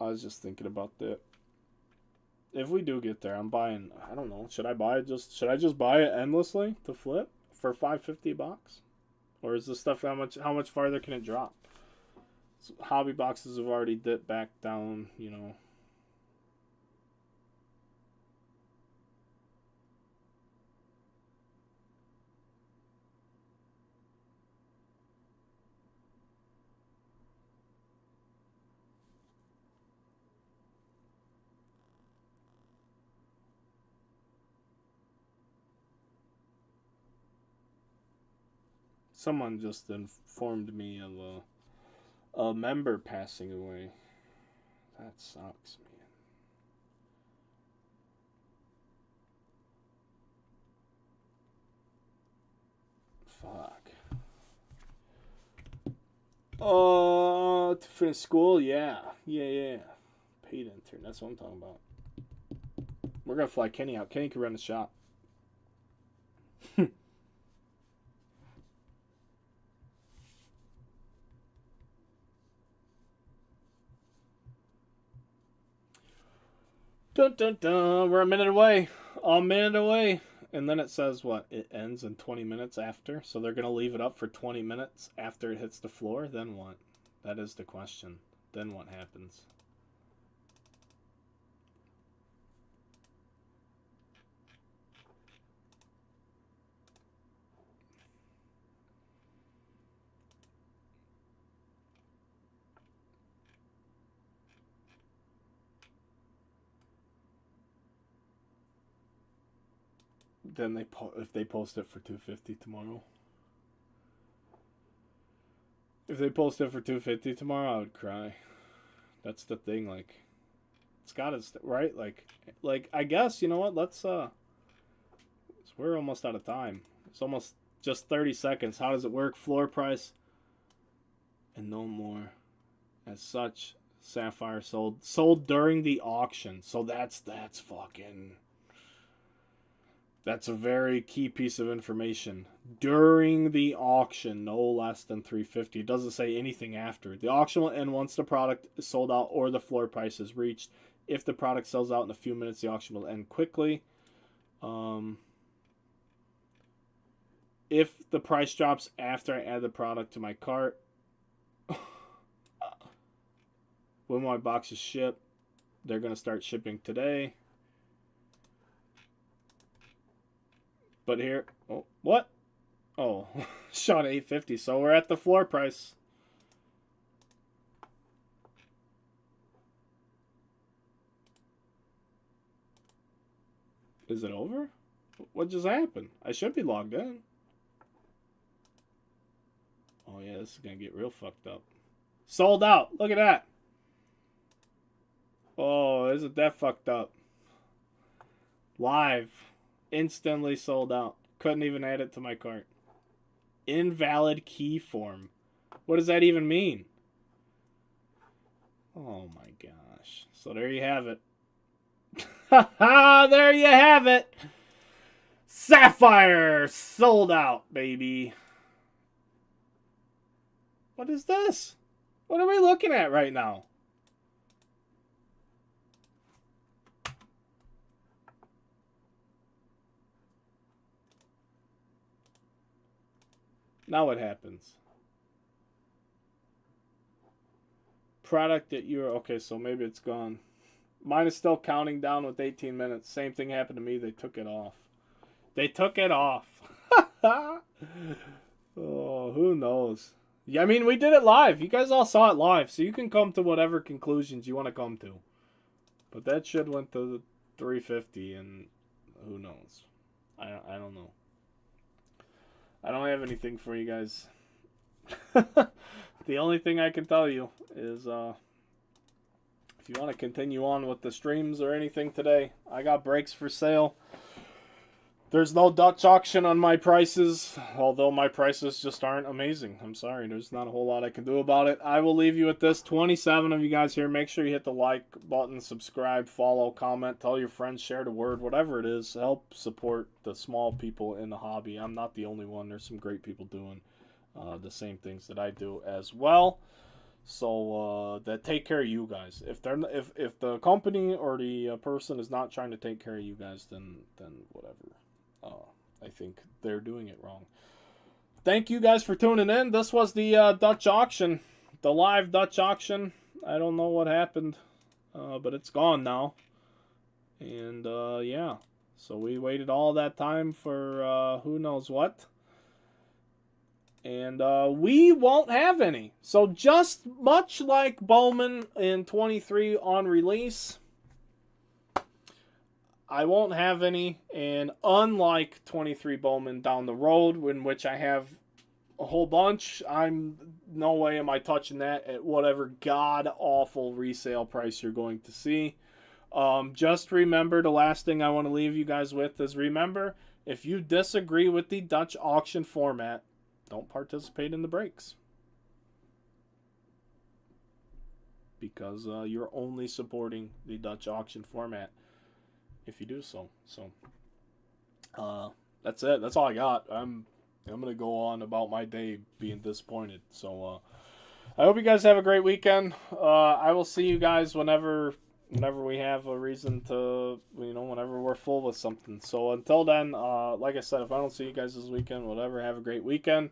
I was just thinking about that. If we do get there, I'm buying. I don't know. Should I just buy it endlessly to flip for $550? Or is this stuff how much farther can it drop? So hobby boxes have already dipped back down, you know. Someone just informed me of a member passing away. That sucks, man. Fuck. To finish school? Yeah. Paid intern. That's what I'm talking about. We're gonna fly Kenny out. Kenny can run the shop. Dun dun dun. We're a minute away. A minute away. And then it says what? It ends in 20 minutes after. So they're going to leave it up for 20 minutes after it hits the floor. Then what? That is the question. Then what happens? Then if they post it for $250 tomorrow. If they post it for $250 tomorrow, I would cry. That's the thing. Like, it's got to right. Like I guess you know what? Let's we're almost out of time. It's almost just 30 seconds. How does it work? Floor price and no more. As such, Sapphire sold during the auction. So that's fucking. That's a very key piece of information. During the auction, no less than $350. It doesn't say anything after. The auction will end once the product is sold out or the floor price is reached. If the product sells out in a few minutes, the auction will end quickly. If the price drops after I add the product to my cart, when my boxes ship, they're going to start shipping today. But here, oh, what? Oh, shot $850. So we're at the floor price. Is it over? What just happened? I should be logged in. Oh yeah, this is gonna get real fucked up. Sold out. Look at that. Oh, isn't that fucked up? Live. Instantly sold out. Couldn't even add it to my cart. Invalid key form. What does that even mean? Oh my gosh. So there you have it. There you have it. Sapphire sold out, baby. What is this? What are we looking at right now? Now what happens? Product that you're... Okay, so maybe it's gone. Mine is still counting down with 18 minutes. Same thing happened to me. They took it off. They took it off. Oh, who knows? Yeah, I mean, we did it live. You guys all saw it live, so you can come to whatever conclusions you want to come to. But that shit went to the $350, and who knows? I don't know. I don't have anything for you guys. The only thing I can tell you is if you want to continue on with the streams or anything today, I got breaks for sale. There's no Dutch auction on my prices, although my prices just aren't amazing. I'm sorry, there's not a whole lot I can do about it. I will leave you with this. 27 of you guys here. Make sure you hit the like button, subscribe, follow, comment, tell your friends, share the word, whatever it is. Help support the small people in the hobby. I'm not the only one. There's some great people doing the same things that I do as well. So that take care of you guys. If the company or the person is not trying to take care of you guys, then whatever. I think they're doing it wrong. Thank you guys for tuning in. This was the Dutch auction, the live Dutch auction. I don't know what happened, but it's gone now. And yeah, so we waited all that time for who knows what. And we won't have any. So just much like Bowman in 23 on release, I won't have any. And unlike 23 Bowman down the road, in which I have a whole bunch, no way am I touching that at whatever god-awful resale price you're going to see. Just remember, the last thing I want to leave you guys with is remember, if you disagree with the Dutch auction format, don't participate in the breaks. Because you're only supporting the Dutch auction format if you do so. So that's it. That's all I got. I'm gonna go on about my day being disappointed. So I hope you guys have a great weekend. I will see you guys whenever we have a reason to, whenever we're full with something. So until then, like I said, if I don't see you guys this weekend, whatever, have a great weekend.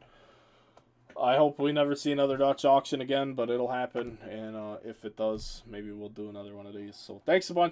I hope we never see another Dutch auction again, but it'll happen. And if it does, maybe we'll do another one of these. So thanks a bunch.